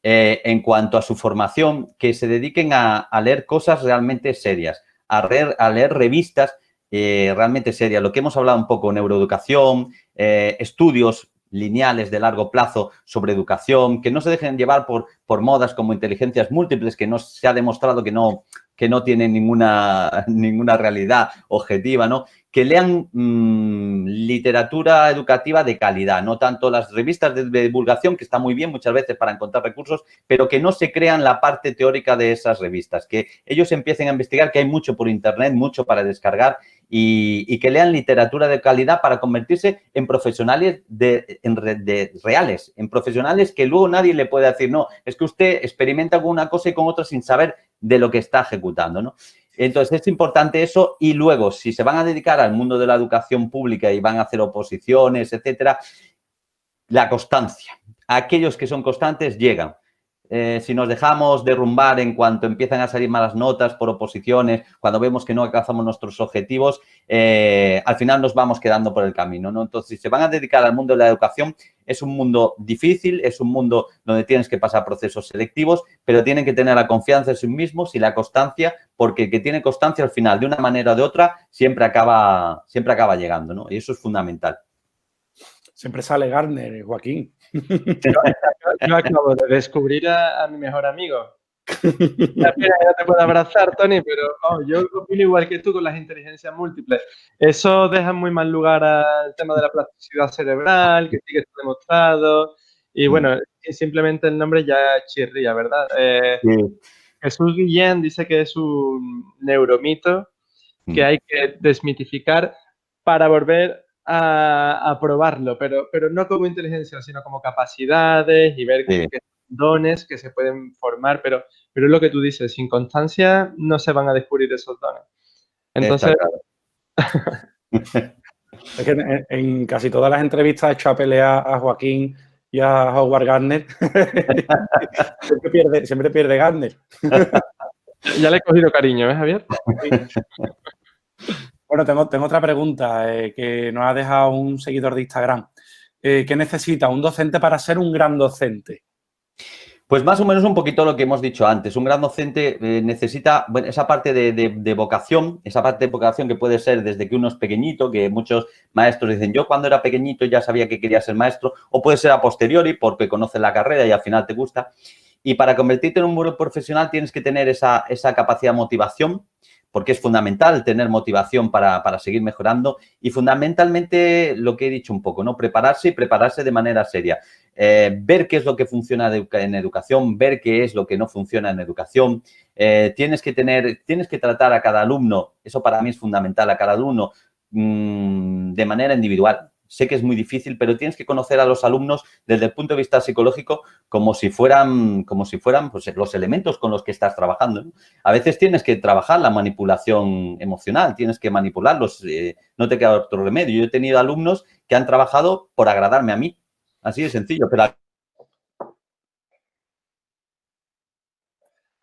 en cuanto a su formación, que se dediquen a leer cosas realmente serias, a leer revistas realmente serias. Lo que hemos hablado un poco, neuroeducación, estudios lineales de largo plazo sobre educación, que no se dejen llevar por modas como inteligencias múltiples, que no se ha demostrado que no tienen ninguna realidad objetiva, ¿no? Que lean literatura educativa de calidad, no tanto las revistas de divulgación, que está muy bien muchas veces para encontrar recursos, pero que no se crean la parte teórica de esas revistas, que ellos empiecen a investigar, que hay mucho por internet, mucho para descargar, y que lean literatura de calidad para convertirse en profesionales reales, en profesionales que luego nadie le puede decir, no, es que usted experimenta con una cosa y con otra sin saber de lo que está ejecutando, ¿no? Entonces, es importante eso. Y luego, si se van a dedicar al mundo de la educación pública y van a hacer oposiciones, etcétera, la constancia. Aquellos que son constantes llegan. Si nos dejamos derrumbar en cuanto empiezan a salir malas notas por oposiciones, cuando vemos que no alcanzamos nuestros objetivos, al final nos vamos quedando por el camino, ¿no? Entonces, si se van a dedicar al mundo de la educación, es un mundo difícil, es un mundo donde tienes que pasar procesos selectivos, pero tienen que tener la confianza en sí mismos y la constancia, porque el que tiene constancia al final, de una manera o de otra, siempre acaba llegando, ¿no? Y eso es fundamental. Siempre sale Gardner, Joaquín. Yo acabo de descubrir a mi mejor amigo. La pena que no te puedo abrazar, Tony, pero yo opino igual que tú con las inteligencias múltiples. Eso deja muy mal lugar al tema de la plasticidad cerebral, que sí que está demostrado. Y bueno, simplemente el nombre ya chirría, ¿verdad? Sí. Jesús Guillén dice que es un neuromito que hay que desmitificar para volver a probarlo, pero no como inteligencia, sino como capacidades y ver Sí. qué dones que se pueden formar, pero es lo que tú dices, sin constancia no se van a descubrir esos dones. Entonces, Claro. Es que en casi todas las entrevistas he hecho a pelear a Joaquín y a Howard Gardner. siempre pierde Gardner. ya le he cogido cariño, ¿ves, Javier? Bueno, tengo otra pregunta que nos ha dejado un seguidor de Instagram. ¿Qué necesita un docente para ser un gran docente? Pues más o menos un poquito lo que hemos dicho antes. Un gran docente necesita esa parte de vocación, esa parte de vocación que puede ser desde que uno es pequeñito, que muchos maestros dicen, yo cuando era pequeñito ya sabía que quería ser maestro, o puede ser a posteriori porque conoces la carrera y al final te gusta. Y para convertirte en un buen profesional tienes que tener esa capacidad de motivación porque es fundamental tener motivación para seguir mejorando y fundamentalmente lo que he dicho un poco, ¿no? Prepararse y prepararse de manera seria. Ver qué es lo que funciona en educación, ver qué es lo que no funciona en educación. Tienes que tratar a cada alumno, eso para mí es fundamental, a cada alumno de manera individual. Sé que es muy difícil, pero tienes que conocer a los alumnos desde el punto de vista psicológico como si fueran pues, los elementos con los que estás trabajando, ¿no? A veces tienes que trabajar la manipulación emocional, tienes que manipularlos, no te queda otro remedio. Yo he tenido alumnos que han trabajado por agradarme a mí, así de sencillo, pero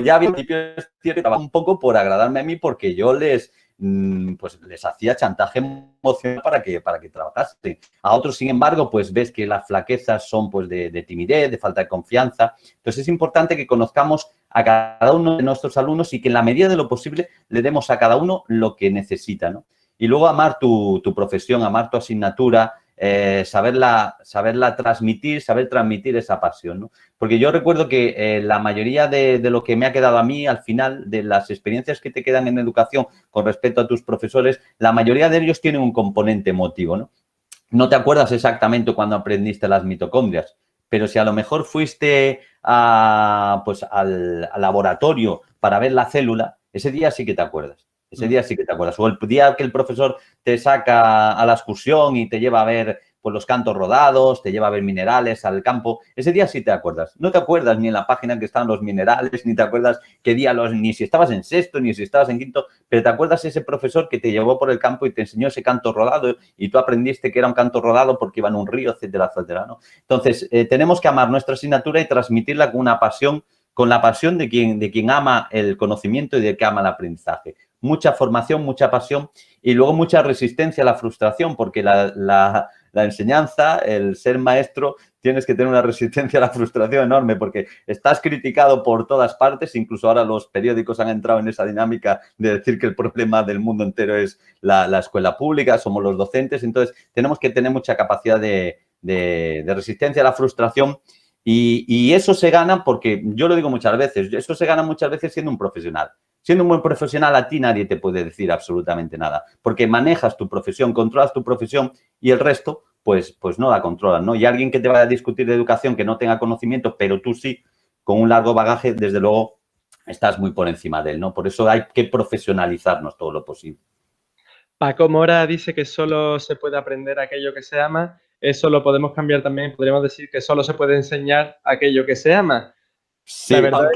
ya al principio es cierto que trabajaba un poco por agradarme a mí porque yo les hacía chantaje emocional para que trabajasen. A otros, sin embargo, pues ves que las flaquezas son pues de timidez, de falta de confianza. Entonces es importante que conozcamos a cada uno de nuestros alumnos y que en la medida de lo posible le demos a cada uno lo que necesita, ¿no? Y luego amar tu profesión, amar tu asignatura, saberla transmitir, saber transmitir esa pasión, ¿no? Porque yo recuerdo que la mayoría de lo que me ha quedado a mí al final, de las experiencias que te quedan en educación con respecto a tus profesores, la mayoría de ellos tienen un componente emotivo, ¿no? No te acuerdas exactamente cuando aprendiste las mitocondrias, pero si a lo mejor fuiste al laboratorio para ver la célula, ese día sí que te acuerdas. Ese día sí que te acuerdas. O el día que el profesor te saca a la excursión y te lleva a ver pues, los cantos rodados, te lleva a ver minerales al campo, ese día sí te acuerdas. No te acuerdas ni en la página en que están los minerales, ni te acuerdas qué día ni si estabas en sexto, ni si estabas en quinto, pero te acuerdas ese profesor que te llevó por el campo y te enseñó ese canto rodado y tú aprendiste que era un canto rodado porque iba en un río, etcétera, etcétera, ¿no? Entonces, tenemos que amar nuestra asignatura y transmitirla con una pasión, con la pasión de quien ama el conocimiento y de que ama el aprendizaje. Mucha formación, mucha pasión y luego mucha resistencia a la frustración, porque la enseñanza, el ser maestro, tienes que tener una resistencia a la frustración enorme porque estás criticado por todas partes, incluso ahora los periódicos han entrado en esa dinámica de decir que el problema del mundo entero es la escuela pública, somos los docentes, entonces tenemos que tener mucha capacidad de resistencia a la frustración. Y eso se gana porque, yo lo digo muchas veces, eso se gana muchas veces siendo un profesional. Siendo un buen profesional, a ti nadie te puede decir absolutamente nada, porque manejas tu profesión, controlas tu profesión y el resto, pues no la controlan, ¿no? Y alguien que te vaya a discutir de educación que no tenga conocimiento, pero tú sí, con un largo bagaje, desde luego, estás muy por encima de él, ¿no? Por eso hay que profesionalizarnos todo lo posible. Paco Mora dice que solo se puede aprender aquello que se ama. Eso lo podemos cambiar también. Podríamos decir que solo se puede enseñar aquello que se ama. Sí, la verdad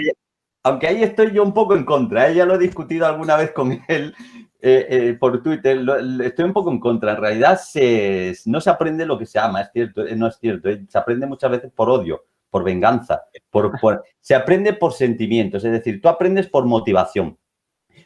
aunque ahí estoy yo un poco en contra, ¿eh? Ya lo he discutido alguna vez con él por Twitter, estoy un poco en contra. En realidad no se aprende lo que se ama, es cierto, no es cierto. Se aprende muchas veces por odio, por venganza, se aprende por sentimientos, es decir, tú aprendes por motivación,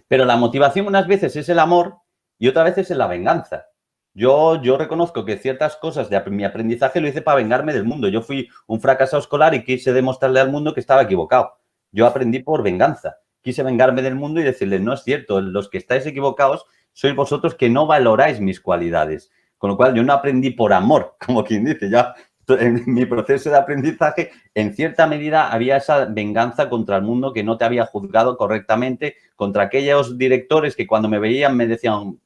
pero la motivación unas veces es el amor y otras veces es la venganza. Yo reconozco que ciertas cosas de mi aprendizaje lo hice para vengarme del mundo. Yo fui un fracasado escolar y quise demostrarle al mundo que estaba equivocado. Yo aprendí por venganza. Quise vengarme del mundo y decirle, no es cierto, los que estáis equivocados sois vosotros que no valoráis mis cualidades. Con lo cual, yo no aprendí por amor, como quien dice. Ya en mi proceso de aprendizaje, en cierta medida, había esa venganza contra el mundo que no te había juzgado correctamente, contra aquellos directores que cuando me veían me decían,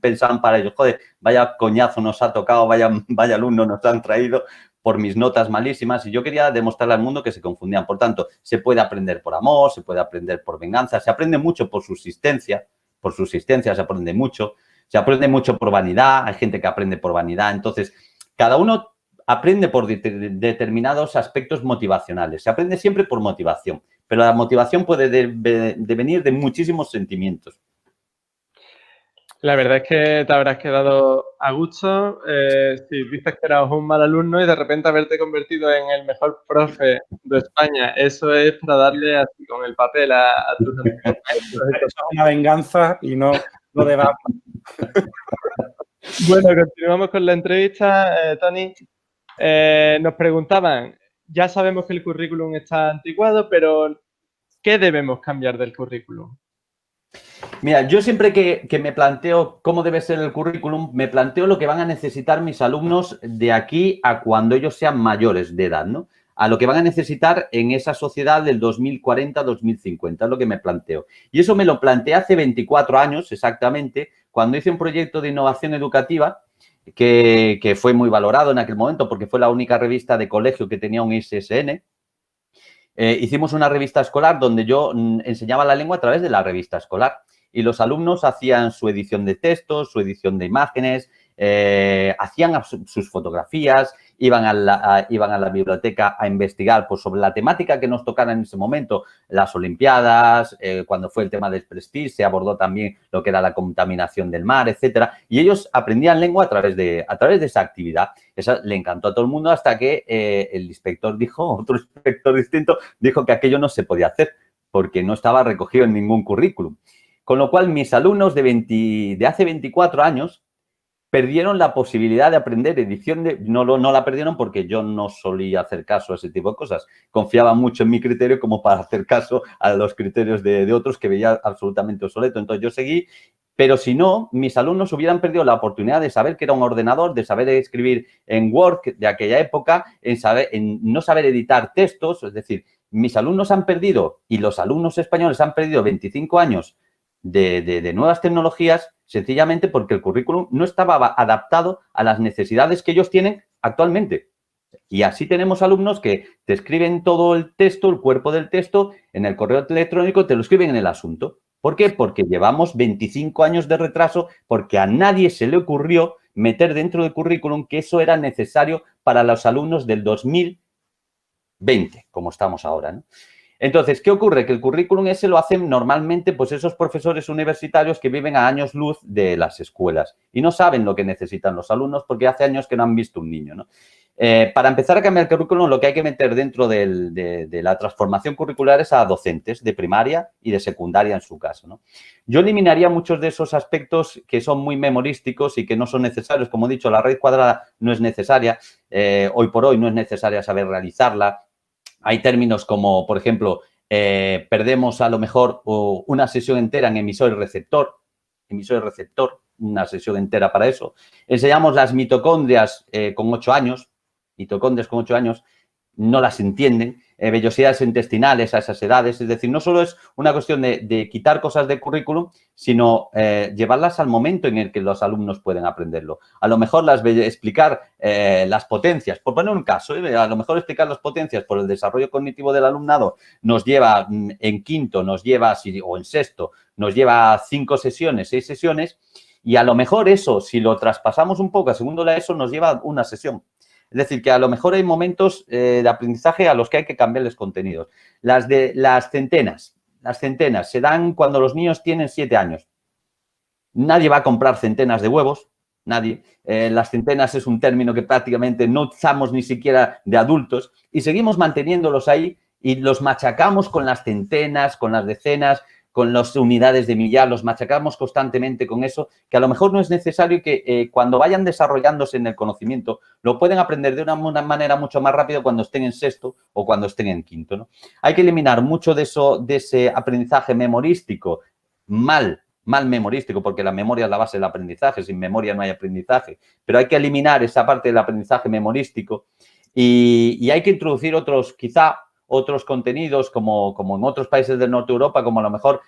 pensaban para ellos, joder, vaya coñazo nos ha tocado, vaya alumno nos han traído por mis notas malísimas, y yo quería demostrarle al mundo que se confundían. Por tanto, se puede aprender por amor, se puede aprender por venganza, se aprende mucho por subsistencia se aprende mucho por vanidad, hay gente que aprende por vanidad, entonces cada uno aprende por determinados aspectos motivacionales, se aprende siempre por motivación, pero la motivación puede venir de muchísimos sentimientos. La verdad es que te habrás quedado a gusto. Si dices que eras un mal alumno y de repente haberte convertido en el mejor profe de España, eso es para darle así con el papel a tus amigos maestros. Eso es una venganza y no debamos. Bueno, continuamos con la entrevista, Tony. Nos preguntaban, ya sabemos que el currículum está anticuado, pero ¿qué debemos cambiar del currículum? Mira, yo siempre que me planteo cómo debe ser el currículum, me planteo lo que van a necesitar mis alumnos de aquí a cuando ellos sean mayores de edad, ¿no? a lo que van a necesitar en esa sociedad del 2040-2050, es lo que me planteo. Y eso me lo planteé hace 24 años exactamente, cuando hice un proyecto de innovación educativa que fue muy valorado en aquel momento porque fue la única revista de colegio que tenía un ISSN. Hicimos una revista escolar donde yo enseñaba la lengua a través de la revista escolar y los alumnos hacían su edición de textos, su edición de imágenes, hacían sus fotografías, iban a la biblioteca a investigar pues, sobre la temática que nos tocara en ese momento, las Olimpiadas, cuando fue el tema del Prestige, se abordó también lo que era la contaminación del mar, etcétera, y ellos aprendían lengua a través de esa actividad. Esa le encantó a todo el mundo hasta que el inspector otro inspector distinto, dijo que aquello no se podía hacer porque no estaba recogido en ningún currículum. Con lo cual, mis alumnos de hace 24 años perdieron la posibilidad de aprender edición no la perdieron porque yo no solía hacer caso a ese tipo de cosas. Confiaba mucho en mi criterio como para hacer caso a los criterios de otros que veía absolutamente obsoleto. Entonces, yo seguí, pero si no, mis alumnos hubieran perdido la oportunidad de saber que era un ordenador, de saber escribir en Word de aquella época, en no saber editar textos. Es decir, mis alumnos han perdido y los alumnos españoles han perdido 25 años de nuevas tecnologías sencillamente porque el currículum no estaba adaptado a las necesidades que ellos tienen actualmente. Y así tenemos alumnos que te escriben todo el texto, el cuerpo del texto, en el correo electrónico, te lo escriben en el asunto. ¿Por qué? Porque llevamos 25 años de retraso, porque a nadie se le ocurrió meter dentro del currículum que eso era necesario para los alumnos del 2020, como estamos ahora, ¿no? Entonces, ¿qué ocurre? Que el currículum ese lo hacen normalmente pues esos profesores universitarios que viven a años luz de las escuelas y no saben lo que necesitan los alumnos porque hace años que no han visto un niño, ¿no? Para empezar a cambiar el currículum, lo que hay que meter dentro de la transformación curricular es a docentes de primaria y de secundaria en su caso, ¿no? Yo eliminaría muchos de esos aspectos que son muy memorísticos y que no son necesarios. Como he dicho, la raíz cuadrada no es necesaria. Hoy por hoy no es necesaria saber realizarla. Hay términos como, por ejemplo, perdemos a lo mejor una sesión entera en emisor y receptor, una sesión entera para eso. Enseñamos las mitocondrias con 8 años, no las entienden, vellosidades intestinales a esas edades. Es decir, no solo es una cuestión de quitar cosas de currículum, sino llevarlas al momento en el que los alumnos pueden aprenderlo. A lo mejor explicar las potencias, por poner un caso, a lo mejor explicar las potencias por el desarrollo cognitivo del alumnado nos lleva en quinto, o en sexto, nos lleva 5 sesiones, 6 sesiones, y a lo mejor eso, si lo traspasamos un poco a segundo de la ESO, nos lleva una sesión. Es decir, que a lo mejor hay momentos de aprendizaje a los que hay que cambiarles contenidos. Las centenas se dan cuando los niños tienen 7 años. Nadie va a comprar centenas de huevos, nadie. Las centenas es un término que prácticamente no usamos ni siquiera de adultos y seguimos manteniéndolos ahí y los machacamos con las centenas, con las decenas, con las unidades de millar, los machacamos constantemente con eso, que a lo mejor no es necesario que cuando vayan desarrollándose en el conocimiento lo pueden aprender de una manera mucho más rápida cuando estén en sexto o cuando estén en quinto, ¿no? Hay que eliminar mucho de ese aprendizaje memorístico, mal memorístico, porque la memoria es la base del aprendizaje, sin memoria no hay aprendizaje, pero hay que eliminar esa parte del aprendizaje memorístico y hay que introducir otros contenidos como en otros países del norte de Europa, como a lo mejor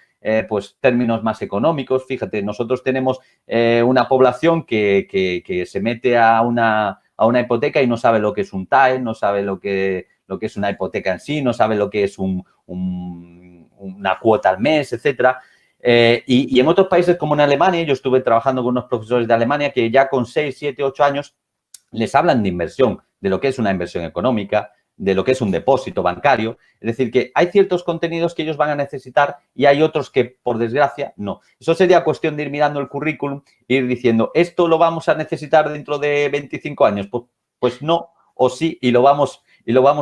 pues términos más económicos. Fíjate, nosotros tenemos una población que se mete a una hipoteca y no sabe lo que es un TAE, no sabe lo que es una hipoteca en sí, no sabe lo que es una cuota al mes, etcétera. Y en otros países como en Alemania, yo estuve trabajando con unos profesores de Alemania que ya con 6, 7, 8 años les hablan de inversión, de lo que es una inversión económica, de lo que es un depósito bancario. Es decir, que hay ciertos contenidos que ellos van a necesitar y hay otros que, por desgracia, no. Eso sería cuestión de ir mirando el currículum e ir diciendo, ¿esto lo vamos a necesitar dentro de 25 años? Pues no, o sí, y lo vamos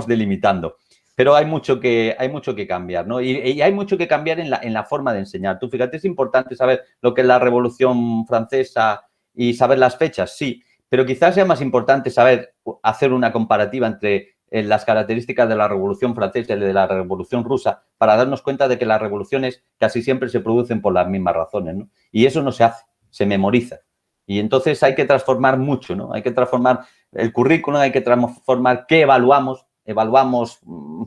delimitando. Pero hay mucho que cambiar, ¿no? Y hay mucho que cambiar en la forma de enseñar. Tú fíjate, es importante saber lo que es la Revolución Francesa y saber las fechas, sí, pero quizás sea más importante saber hacer una comparativa entre las características de la Revolución Francesa y de la Revolución Rusa para darnos cuenta de que las revoluciones casi siempre se producen por las mismas razones, ¿no? Y eso no se hace, se memoriza. Y entonces hay que transformar mucho, ¿no? Hay que transformar el currículum, hay que transformar qué evaluamos. evaluamos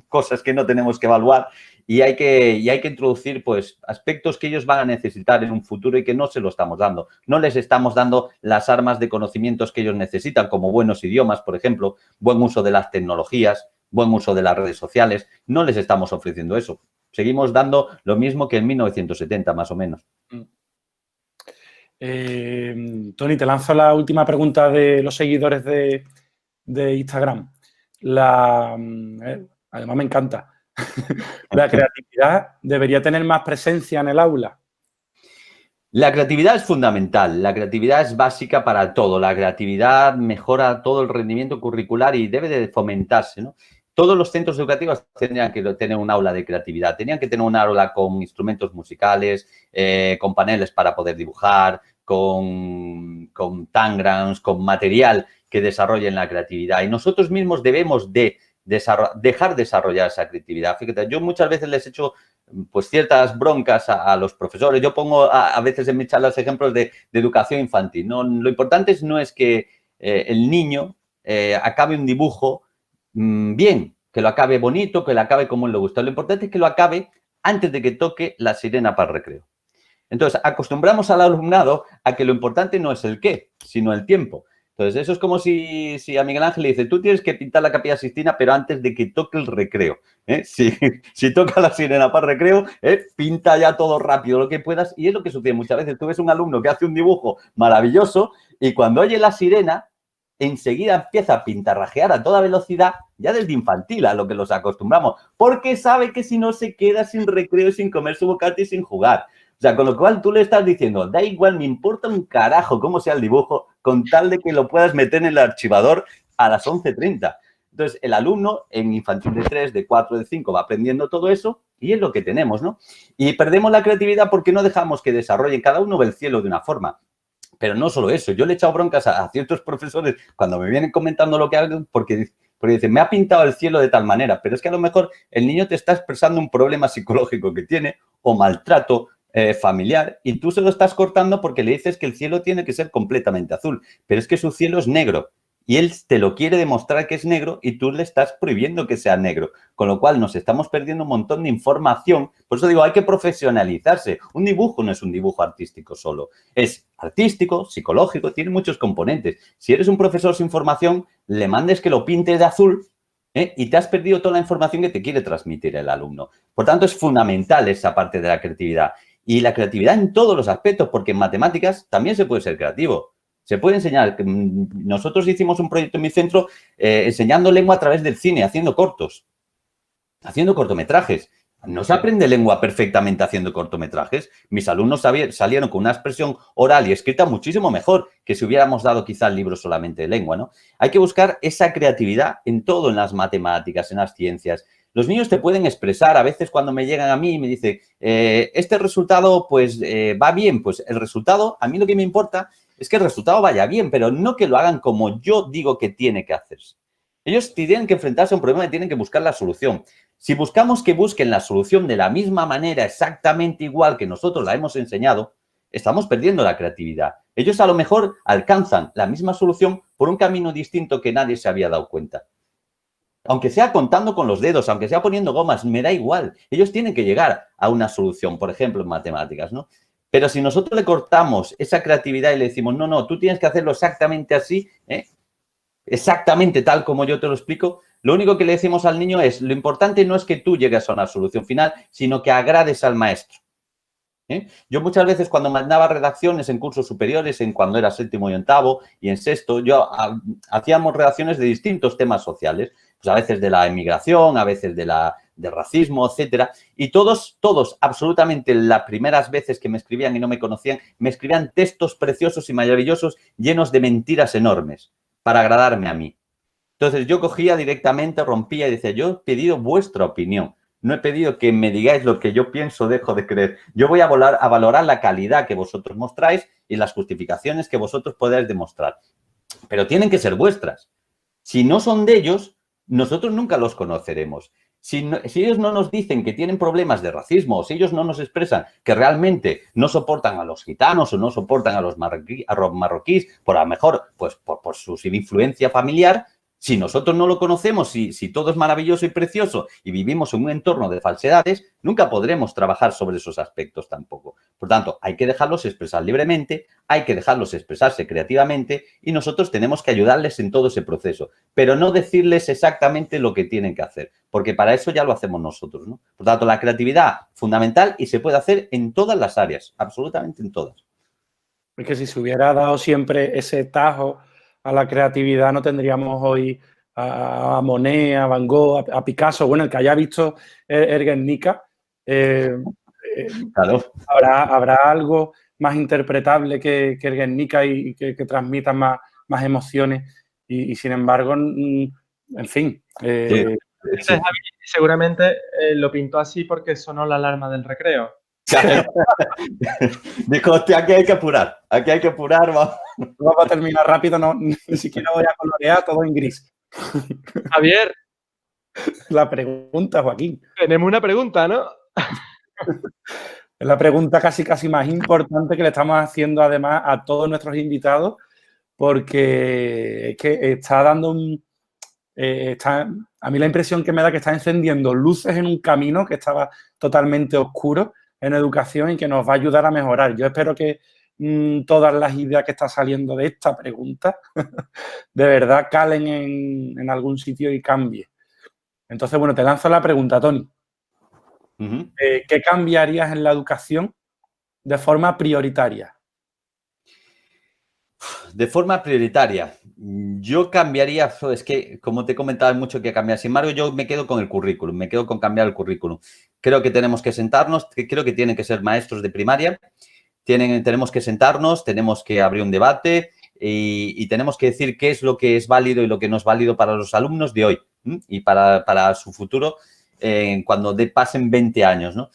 cosas que no tenemos que evaluar y hay que introducir pues aspectos que ellos van a necesitar en un futuro y que no se lo estamos dando. No les estamos dando las armas de conocimientos que ellos necesitan, como buenos idiomas, por ejemplo, buen uso de las tecnologías, buen uso de las redes sociales. No les estamos ofreciendo eso. Seguimos dando lo mismo que en 1970, más o menos. Toni, te lanzo la última pregunta de los seguidores de Instagram. Además me encanta. ¿La creatividad debería tener más presencia en el aula? La creatividad es fundamental, la creatividad es básica para todo. La creatividad mejora todo el rendimiento curricular y debe de fomentarse, ¿no? Todos los centros educativos tendrían que tener un aula de creatividad, tenían que tener un aula con instrumentos musicales, con paneles para poder dibujar, con tangrams, con material que desarrollen la creatividad. Y nosotros mismos debemos de dejar desarrollar esa creatividad. Fíjate, yo muchas veces les echo pues ciertas broncas a los profesores. Yo pongo a veces en mis charlas ejemplos de educación infantil, ¿no? Lo importante no es que el niño acabe un dibujo bien, que lo acabe bonito, que lo acabe como él le gusta. Lo importante es que lo acabe antes de que toque la sirena para el recreo. Entonces, acostumbramos al alumnado a que lo importante no es el qué, sino el tiempo. Entonces, eso es como si a Miguel Ángel le dice, tú tienes que pintar la Capilla Sixtina, pero antes de que toque el recreo. Si toca la sirena para el recreo, pinta ya todo rápido lo que puedas. Y es lo que sucede muchas veces. Tú ves un alumno que hace un dibujo maravilloso y cuando oye la sirena, enseguida empieza a pintarrajear a toda velocidad, ya desde infantil, a lo que los acostumbramos, porque sabe que si no se queda sin recreo, sin comer su bocata y sin jugar. O sea, con lo cual tú le estás diciendo, da igual, me importa un carajo cómo sea el dibujo, con tal de que lo puedas meter en el archivador a las 11:30. Entonces, el alumno en infantil de 3, de 4, de 5 va aprendiendo todo eso y es lo que tenemos, ¿no? Y perdemos la creatividad porque no dejamos que desarrollen. Cada uno ve el cielo de una forma. Pero no solo eso. Yo le he echado broncas a ciertos profesores cuando me vienen comentando lo que hago porque dicen, me ha pintado el cielo de tal manera. Pero es que a lo mejor el niño te está expresando un problema psicológico que tiene o maltrato familiar y tú se lo estás cortando porque le dices que el cielo tiene que ser completamente azul, pero es que su cielo es negro y él te lo quiere demostrar que es negro y tú le estás prohibiendo que sea negro, con lo cual nos estamos perdiendo un montón de información. Por eso digo, hay que profesionalizarse. Un dibujo no es un dibujo artístico solo, es artístico, psicológico, tiene muchos componentes. Si eres un profesor sin formación, le mandes que lo pinte de azul y te has perdido toda la información que te quiere transmitir el alumno. Por tanto, es fundamental esa parte de la creatividad. Y la creatividad en todos los aspectos, porque en matemáticas también se puede ser creativo. Se puede enseñar. Nosotros hicimos un proyecto en mi centro enseñando lengua a través del cine, haciendo cortos, haciendo cortometrajes. No se aprende lengua perfectamente haciendo cortometrajes. Mis alumnos salieron con una expresión oral y escrita muchísimo mejor que si hubiéramos dado quizá el libro solamente de lengua, ¿no? Hay que buscar esa creatividad en todo, en las matemáticas, en las ciencias. Los niños te pueden expresar, a veces cuando me llegan a mí y me dicen, este resultado pues va bien, pues el resultado, a mí lo que me importa es que el resultado vaya bien, pero no que lo hagan como yo digo que tiene que hacerse. Ellos tienen que enfrentarse a un problema y tienen que buscar la solución. Si buscamos que busquen la solución de la misma manera, exactamente igual que nosotros la hemos enseñado, estamos perdiendo la creatividad. Ellos a lo mejor alcanzan la misma solución por un camino distinto que nadie se había dado cuenta. Aunque sea contando con los dedos, aunque sea poniendo gomas, me da igual. Ellos tienen que llegar a una solución, por ejemplo, en matemáticas, ¿no? Pero si nosotros le cortamos esa creatividad y le decimos, no, tú tienes que hacerlo exactamente así, exactamente tal como yo te lo explico, lo único que le decimos al niño es, lo importante no es que tú llegues a una solución final, sino que agrades al maestro. Yo muchas veces cuando mandaba redacciones en cursos superiores, en cuando era 7º y 8º y en 6º, hacíamos redacciones de distintos temas sociales, pues a veces de la inmigración, a veces de racismo, etcétera, y todos, absolutamente las primeras veces que me escribían y no me conocían, me escribían textos preciosos y maravillosos llenos de mentiras enormes para agradarme a mí. Entonces yo cogía directamente, rompía y decía, yo he pedido vuestra opinión. No he pedido que me digáis lo que yo pienso, dejo de creer. Yo voy a valorar la calidad que vosotros mostráis y las justificaciones que vosotros podáis demostrar. Pero tienen que ser vuestras. Si no son de ellos, nosotros nunca los conoceremos. Si ellos no nos dicen que tienen problemas de racismo o si ellos no nos expresan que realmente no soportan a los gitanos o no soportan a los marroquíes, por a lo mejor pues por su influencia familiar, Si nosotros no lo conocemos, si todo es maravilloso y precioso y vivimos en un entorno de falsedades, nunca podremos trabajar sobre esos aspectos tampoco. Por tanto, hay que dejarlos expresar libremente, hay que dejarlos expresarse creativamente y nosotros tenemos que ayudarles en todo ese proceso, pero no decirles exactamente lo que tienen que hacer, porque para eso ya lo hacemos nosotros, ¿no? Por tanto, la creatividad fundamental y se puede hacer en todas las áreas, absolutamente en todas. Es que si se hubiera dado siempre ese tajo a la creatividad, no tendríamos hoy a Monet, a Van Gogh, a Picasso. Bueno, el que haya visto el Guernica, Claro. habrá algo más interpretable que el Guernica y que transmita más emociones. Y sin embargo, en fin. Sí. Javi seguramente lo pintó así porque sonó la alarma del recreo. Dijo, hostia, aquí hay que apurar, vamos. Vamos a terminar rápido, ni siquiera voy a colorear, todo en gris. Javier, La pregunta, Joaquín. tenemos una pregunta, ¿no? Es la pregunta casi más importante que le estamos haciendo además a todos nuestros invitados, porque es que está dando a mí la impresión que me da que está encendiendo luces en un camino que estaba totalmente oscuro en educación y que nos va a ayudar a mejorar. Yo espero que todas las ideas que están saliendo de esta pregunta de verdad calen en algún sitio y cambie. Entonces, bueno, te lanzo la pregunta, Toni. ¿Qué cambiarías en la educación de forma prioritaria? De forma prioritaria, yo cambiaría, es que como te he comentado hay mucho que cambiar, sin embargo yo me quedo con el currículum, me quedo con cambiar el currículum. Creo que tenemos que sentarnos, creo que tienen que ser maestros de primaria, tenemos que sentarnos, tenemos que abrir un debate y tenemos que decir qué es lo que es válido y lo que no es válido para los alumnos de hoy y para su futuro cuando pasen 20 años, ¿no?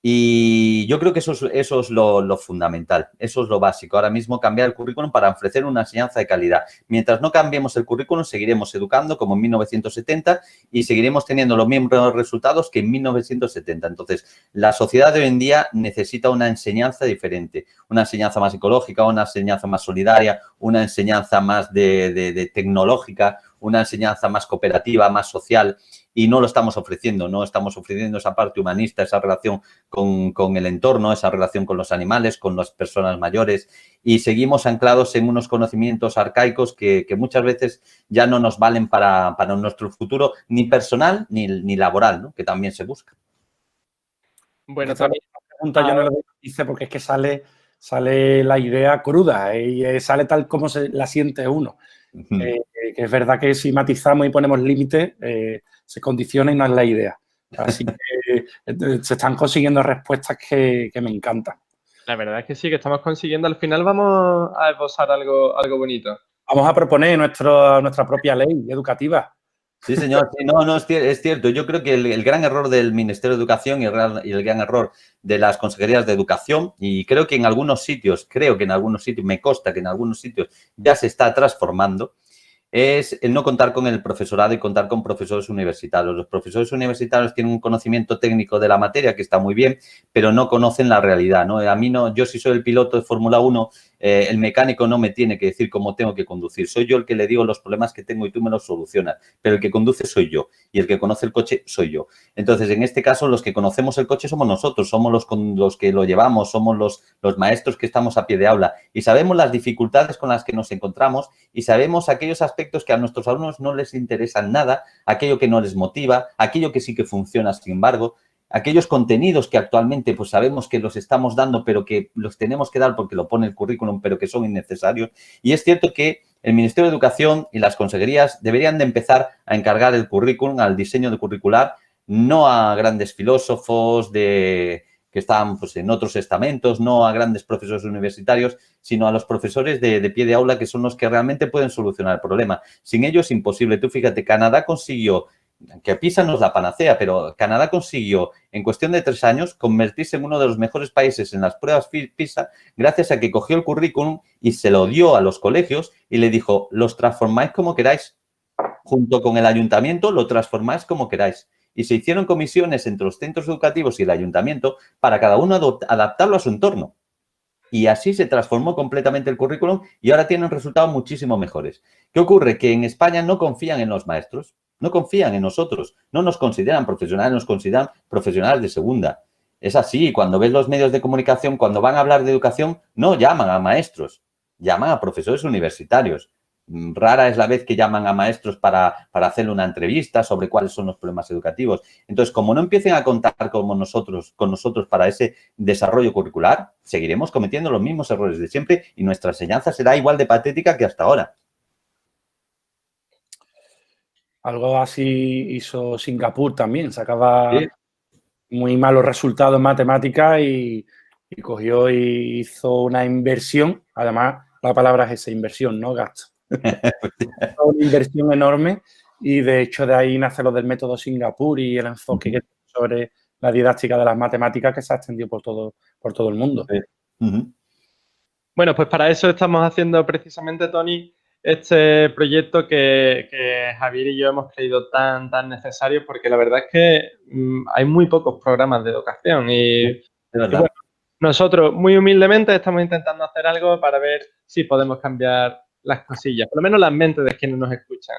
Y yo creo que eso es lo fundamental, eso es lo básico. Ahora mismo cambiar el currículum para ofrecer una enseñanza de calidad. Mientras no cambiemos el currículum, seguiremos educando como en 1970 y seguiremos teniendo los mismos resultados que en 1970. Entonces, la sociedad de hoy en día necesita una enseñanza diferente, una enseñanza más ecológica, una enseñanza más solidaria, una enseñanza más de tecnológica, una enseñanza más cooperativa, más social. Y no lo estamos ofreciendo, no estamos ofreciendo esa parte humanista, esa relación con el entorno, esa relación con los animales, con las personas mayores y seguimos anclados en unos conocimientos arcaicos que muchas veces ya no nos valen para nuestro futuro ni personal ni laboral, ¿no? Que también se busca. Bueno, también esta pregunta yo no la hice porque es que sale la idea cruda y sale tal como se la siente uno. Que es verdad que si matizamos y ponemos límites, se condiciona y no es la idea. Así que se están consiguiendo respuestas que me encantan. La verdad es que sí, que estamos consiguiendo. Al final vamos a esbozar algo bonito. Vamos a proponer nuestra propia ley educativa. Sí, señor. Sí, no, es cierto. Yo creo que el gran error del Ministerio de Educación y el gran error de las consejerías de educación, y creo que en algunos sitios, me consta que en algunos sitios ya se está transformando, es el no contar con el profesorado y contar con profesores universitarios. Los profesores universitarios tienen un conocimiento técnico de la materia que está muy bien, pero no conocen la realidad, ¿no? A mí no, yo si soy el piloto de Fórmula 1, el mecánico no me tiene que decir cómo tengo que conducir. Soy yo el que le digo los problemas que tengo y tú me los solucionas, pero el que conduce soy yo y el que conoce el coche soy yo. Entonces, en este caso, los que conocemos el coche somos nosotros, somos los que lo llevamos, somos los maestros que estamos a pie de aula y sabemos las dificultades con las que nos encontramos y sabemos aquellos aspectos que a nuestros alumnos no les interesan nada, aquello que no les motiva, aquello que sí que funciona, sin embargo, aquellos contenidos que actualmente pues sabemos que los estamos dando, pero que los tenemos que dar porque lo pone el currículum, pero que son innecesarios. Y es cierto que el Ministerio de Educación y las consejerías deberían de empezar a encargar el currículum, al diseño de curricular, no a grandes filósofos que están pues, en otros estamentos, no a grandes profesores universitarios, sino a los profesores de pie de aula que son los que realmente pueden solucionar el problema. Sin ellos es imposible. Tú fíjate, Canadá consiguió, que PISA no es la panacea, pero Canadá consiguió en cuestión de 3 años convertirse en uno de los mejores países en las pruebas PISA gracias a que cogió el currículum y se lo dio a los colegios y le dijo, los transformáis como queráis. Junto con el ayuntamiento lo transformáis como queráis. Y se hicieron comisiones entre los centros educativos y el ayuntamiento para cada uno adaptarlo a su entorno. Y así se transformó completamente el currículum y ahora tienen resultados muchísimo mejores. ¿Qué ocurre? Que en España no confían en los maestros, no confían en nosotros, no nos consideran profesionales, nos consideran profesionales de segunda. Es así, cuando ves los medios de comunicación, cuando van a hablar de educación, no llaman a maestros, llaman a profesores universitarios. Rara es la vez que llaman a maestros para hacerle una entrevista sobre cuáles son los problemas educativos. Entonces, como no empiecen a contar con nosotros para ese desarrollo curricular, seguiremos cometiendo los mismos errores de siempre y nuestra enseñanza será igual de patética que hasta ahora. Algo así hizo Singapur también, sacaba Sí. muy malos resultados en matemáticas y cogió y hizo una inversión, además la palabra es esa, inversión, no gasto. Una inversión enorme y de hecho de ahí nace lo del método Singapur y el enfoque que tiene sobre la didáctica de las matemáticas que se ha extendido por todo el mundo. Sí. Bueno, pues para eso estamos haciendo precisamente, Tony, este proyecto que Javier y yo hemos creído tan necesario, porque la verdad es que hay muy pocos programas de educación y verdad. bueno, nosotros muy humildemente estamos intentando hacer algo para ver si podemos cambiar las cosillas, por lo menos las mentes de quienes nos escuchan.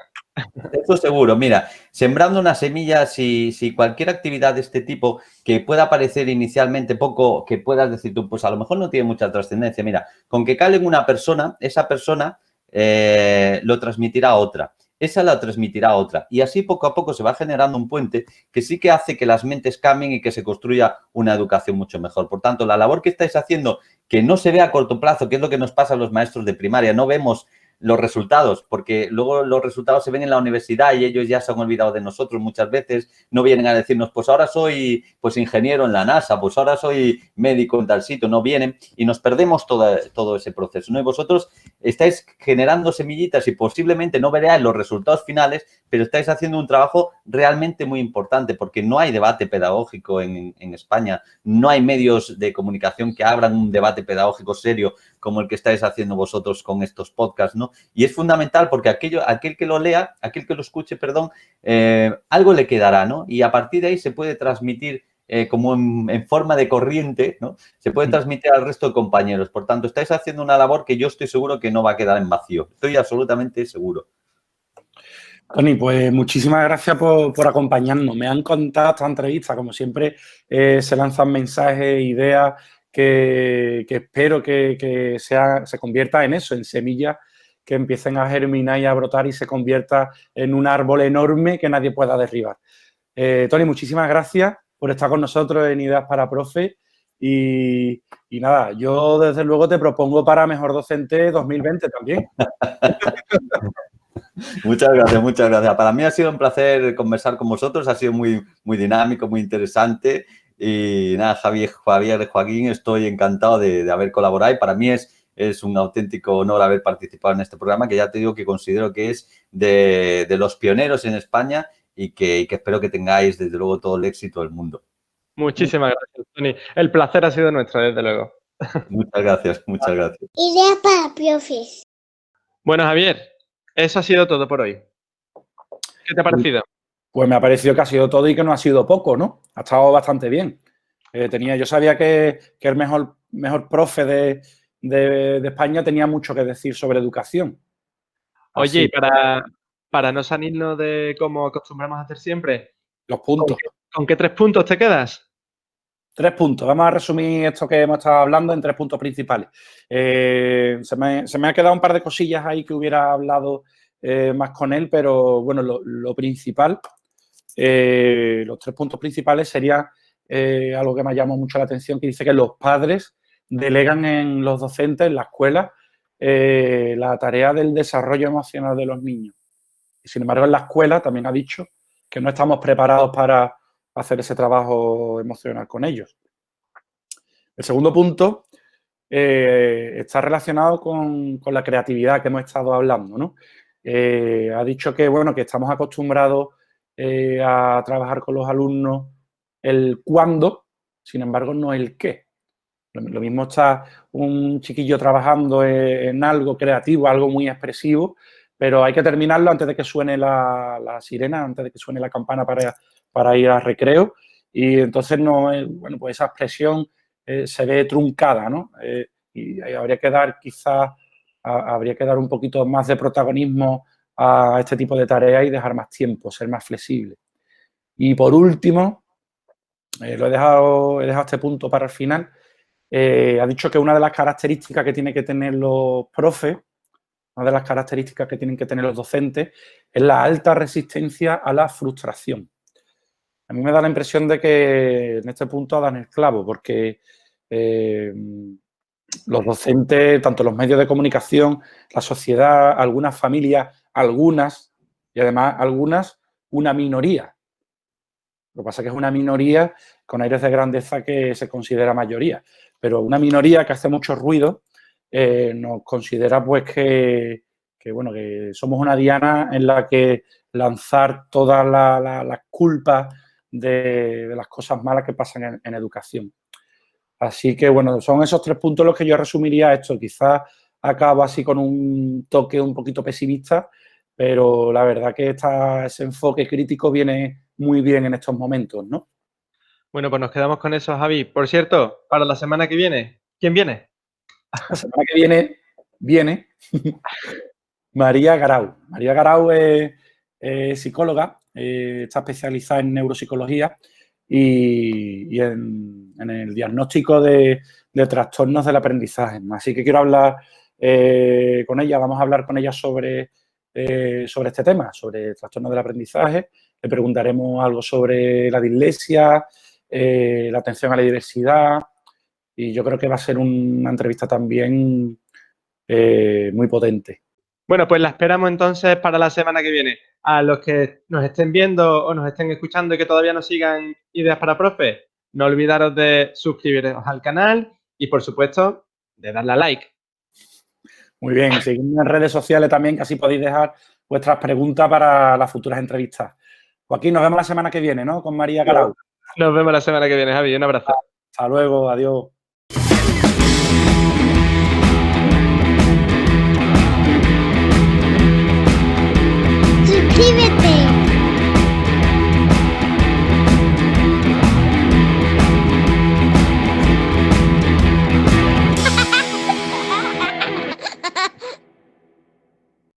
Eso seguro. Mira, sembrando una semilla, si cualquier actividad de este tipo que pueda parecer inicialmente poco, que puedas decir tú, pues a lo mejor no tiene mucha trascendencia. Mira, con que cale en una persona, esa persona lo transmitirá a otra. Esa la transmitirá a otra. Y así poco a poco se va generando un puente que sí que hace que las mentes cambien y que se construya una educación mucho mejor. Por tanto, la labor que estáis haciendo, que no se ve a corto plazo, que es lo que nos pasa a los maestros de primaria, no vemos los resultados, porque luego los resultados se ven en la universidad y ellos ya se han olvidado de nosotros muchas veces, no vienen a decirnos, pues ahora soy pues ingeniero en la NASA, pues ahora soy médico en tal sitio, no vienen y nos perdemos todo ese proceso, ¿no? Y vosotros estáis generando semillitas y posiblemente no veréis los resultados finales, pero estáis haciendo un trabajo realmente muy importante porque no hay debate pedagógico en España, no hay medios de comunicación que abran un debate pedagógico serio como el que estáis haciendo vosotros con estos podcasts, ¿no? Y es fundamental porque aquel que lo lea, aquel que lo escuche, perdón, algo le quedará, ¿no? Y a partir de ahí se puede transmitir como en forma de corriente, ¿no? Se puede transmitir al resto de compañeros. Por tanto, estáis haciendo una labor que yo estoy seguro que no va a quedar en vacío. Estoy absolutamente seguro. Tony, pues muchísimas gracias por acompañarnos. Me han contado esta entrevista, como siempre, se lanzan mensajes, ideas que espero que se convierta en eso, en semillas que empiecen a germinar y a brotar y se convierta en un árbol enorme que nadie pueda derribar. Tony, muchísimas gracias por estar con nosotros en Ideas para Profe y nada, yo desde luego te propongo para Mejor Docente 2020 también. Muchas gracias, muchas gracias. Para mí ha sido un placer conversar con vosotros, ha sido muy dinámico, muy interesante. Y nada, Javier, Joaquín, estoy encantado de haber colaborado y para mí es un auténtico honor haber participado en este programa que ya te digo que considero que es de los pioneros en España y que espero que tengáis desde luego todo el éxito del mundo. Muchísimas gracias, Tony. El placer ha sido nuestro, desde luego. Muchas gracias, muchas gracias. Ideas para profes. Bueno, Javier, eso ha sido todo por hoy. ¿Qué te ha parecido? Pues me ha parecido que ha sido todo y que no ha sido poco, ¿no? Ha estado bastante bien. Yo sabía que el mejor profe de España tenía mucho que decir sobre educación. Oye, Así y para no salirnos de como acostumbramos a hacer siempre, los puntos. ¿con qué 3 puntos te quedas? 3 puntos. Vamos a resumir esto que hemos estado hablando en 3 puntos principales. Se me ha quedado un par de cosillas ahí que hubiera hablado más con él, pero bueno, lo principal, los 3 puntos principales serían algo que me ha llamado mucho la atención, que dice que los padres delegan en los docentes, en la escuela, la tarea del desarrollo emocional de los niños. Y sin embargo, en la escuela también ha dicho que no estamos preparados para hacer ese trabajo emocional con ellos. El segundo punto está relacionado con la creatividad que hemos estado hablando, ¿no? Ha dicho que, bueno, que estamos acostumbrados a trabajar con los alumnos el cuándo, sin embargo, no el qué. Lo mismo está un chiquillo trabajando en algo creativo, algo muy expresivo, pero hay que terminarlo antes de que suene la sirena, antes de que suene la campana para ir al recreo. Y entonces, bueno, pues esa expresión se ve truncada, ¿no? y habría que dar quizás, habría que dar un poquito más de protagonismo a este tipo de tareas y dejar más tiempo, ser más flexible. Y por último, he dejado este punto para el final. Ha dicho que una de las características que tienen que tener los profes, una de las características que tienen que tener los docentes, es la alta resistencia a la frustración. A mí me da la impresión de que en este punto dan el clavo, porque los docentes, tanto los medios de comunicación, la sociedad, algunas familias, algunas, y además algunas, una minoría. Lo que pasa es que es una minoría con aires de grandeza que se considera mayoría, pero una minoría que hace mucho ruido nos considera pues que somos una diana en la que lanzar todas las culpas de las cosas malas que pasan en educación. Así que, bueno, son esos 3 puntos los que yo resumiría esto. Quizás acabo así con un toque un poquito pesimista, pero la verdad que ese enfoque crítico viene muy bien en estos momentos, ¿no? Bueno, pues nos quedamos con eso, Javi. Por cierto, para la semana que viene, ¿quién viene? La semana que viene María Garau. María Garau es psicóloga, está especializada en neuropsicología y en el diagnóstico de trastornos del aprendizaje. Así que quiero hablar con ella, vamos a hablar con ella sobre este tema, sobre trastornos del aprendizaje. Le preguntaremos algo sobre la dislexia, la atención a la diversidad, y yo creo que va a ser una entrevista también muy potente. Bueno, pues la esperamos entonces para la semana que viene. A los que nos estén viendo o nos estén escuchando y que todavía no sigan Ideas para Profe, no olvidaros de suscribiros al canal y, por supuesto, de darle a like. Muy bien, seguidme en redes sociales también, que así podéis dejar vuestras preguntas para las futuras entrevistas. Joaquín, nos vemos la semana que viene, ¿no? Con María Garau. Nos vemos la semana que viene, Javi. Un abrazo. Hasta luego, adiós.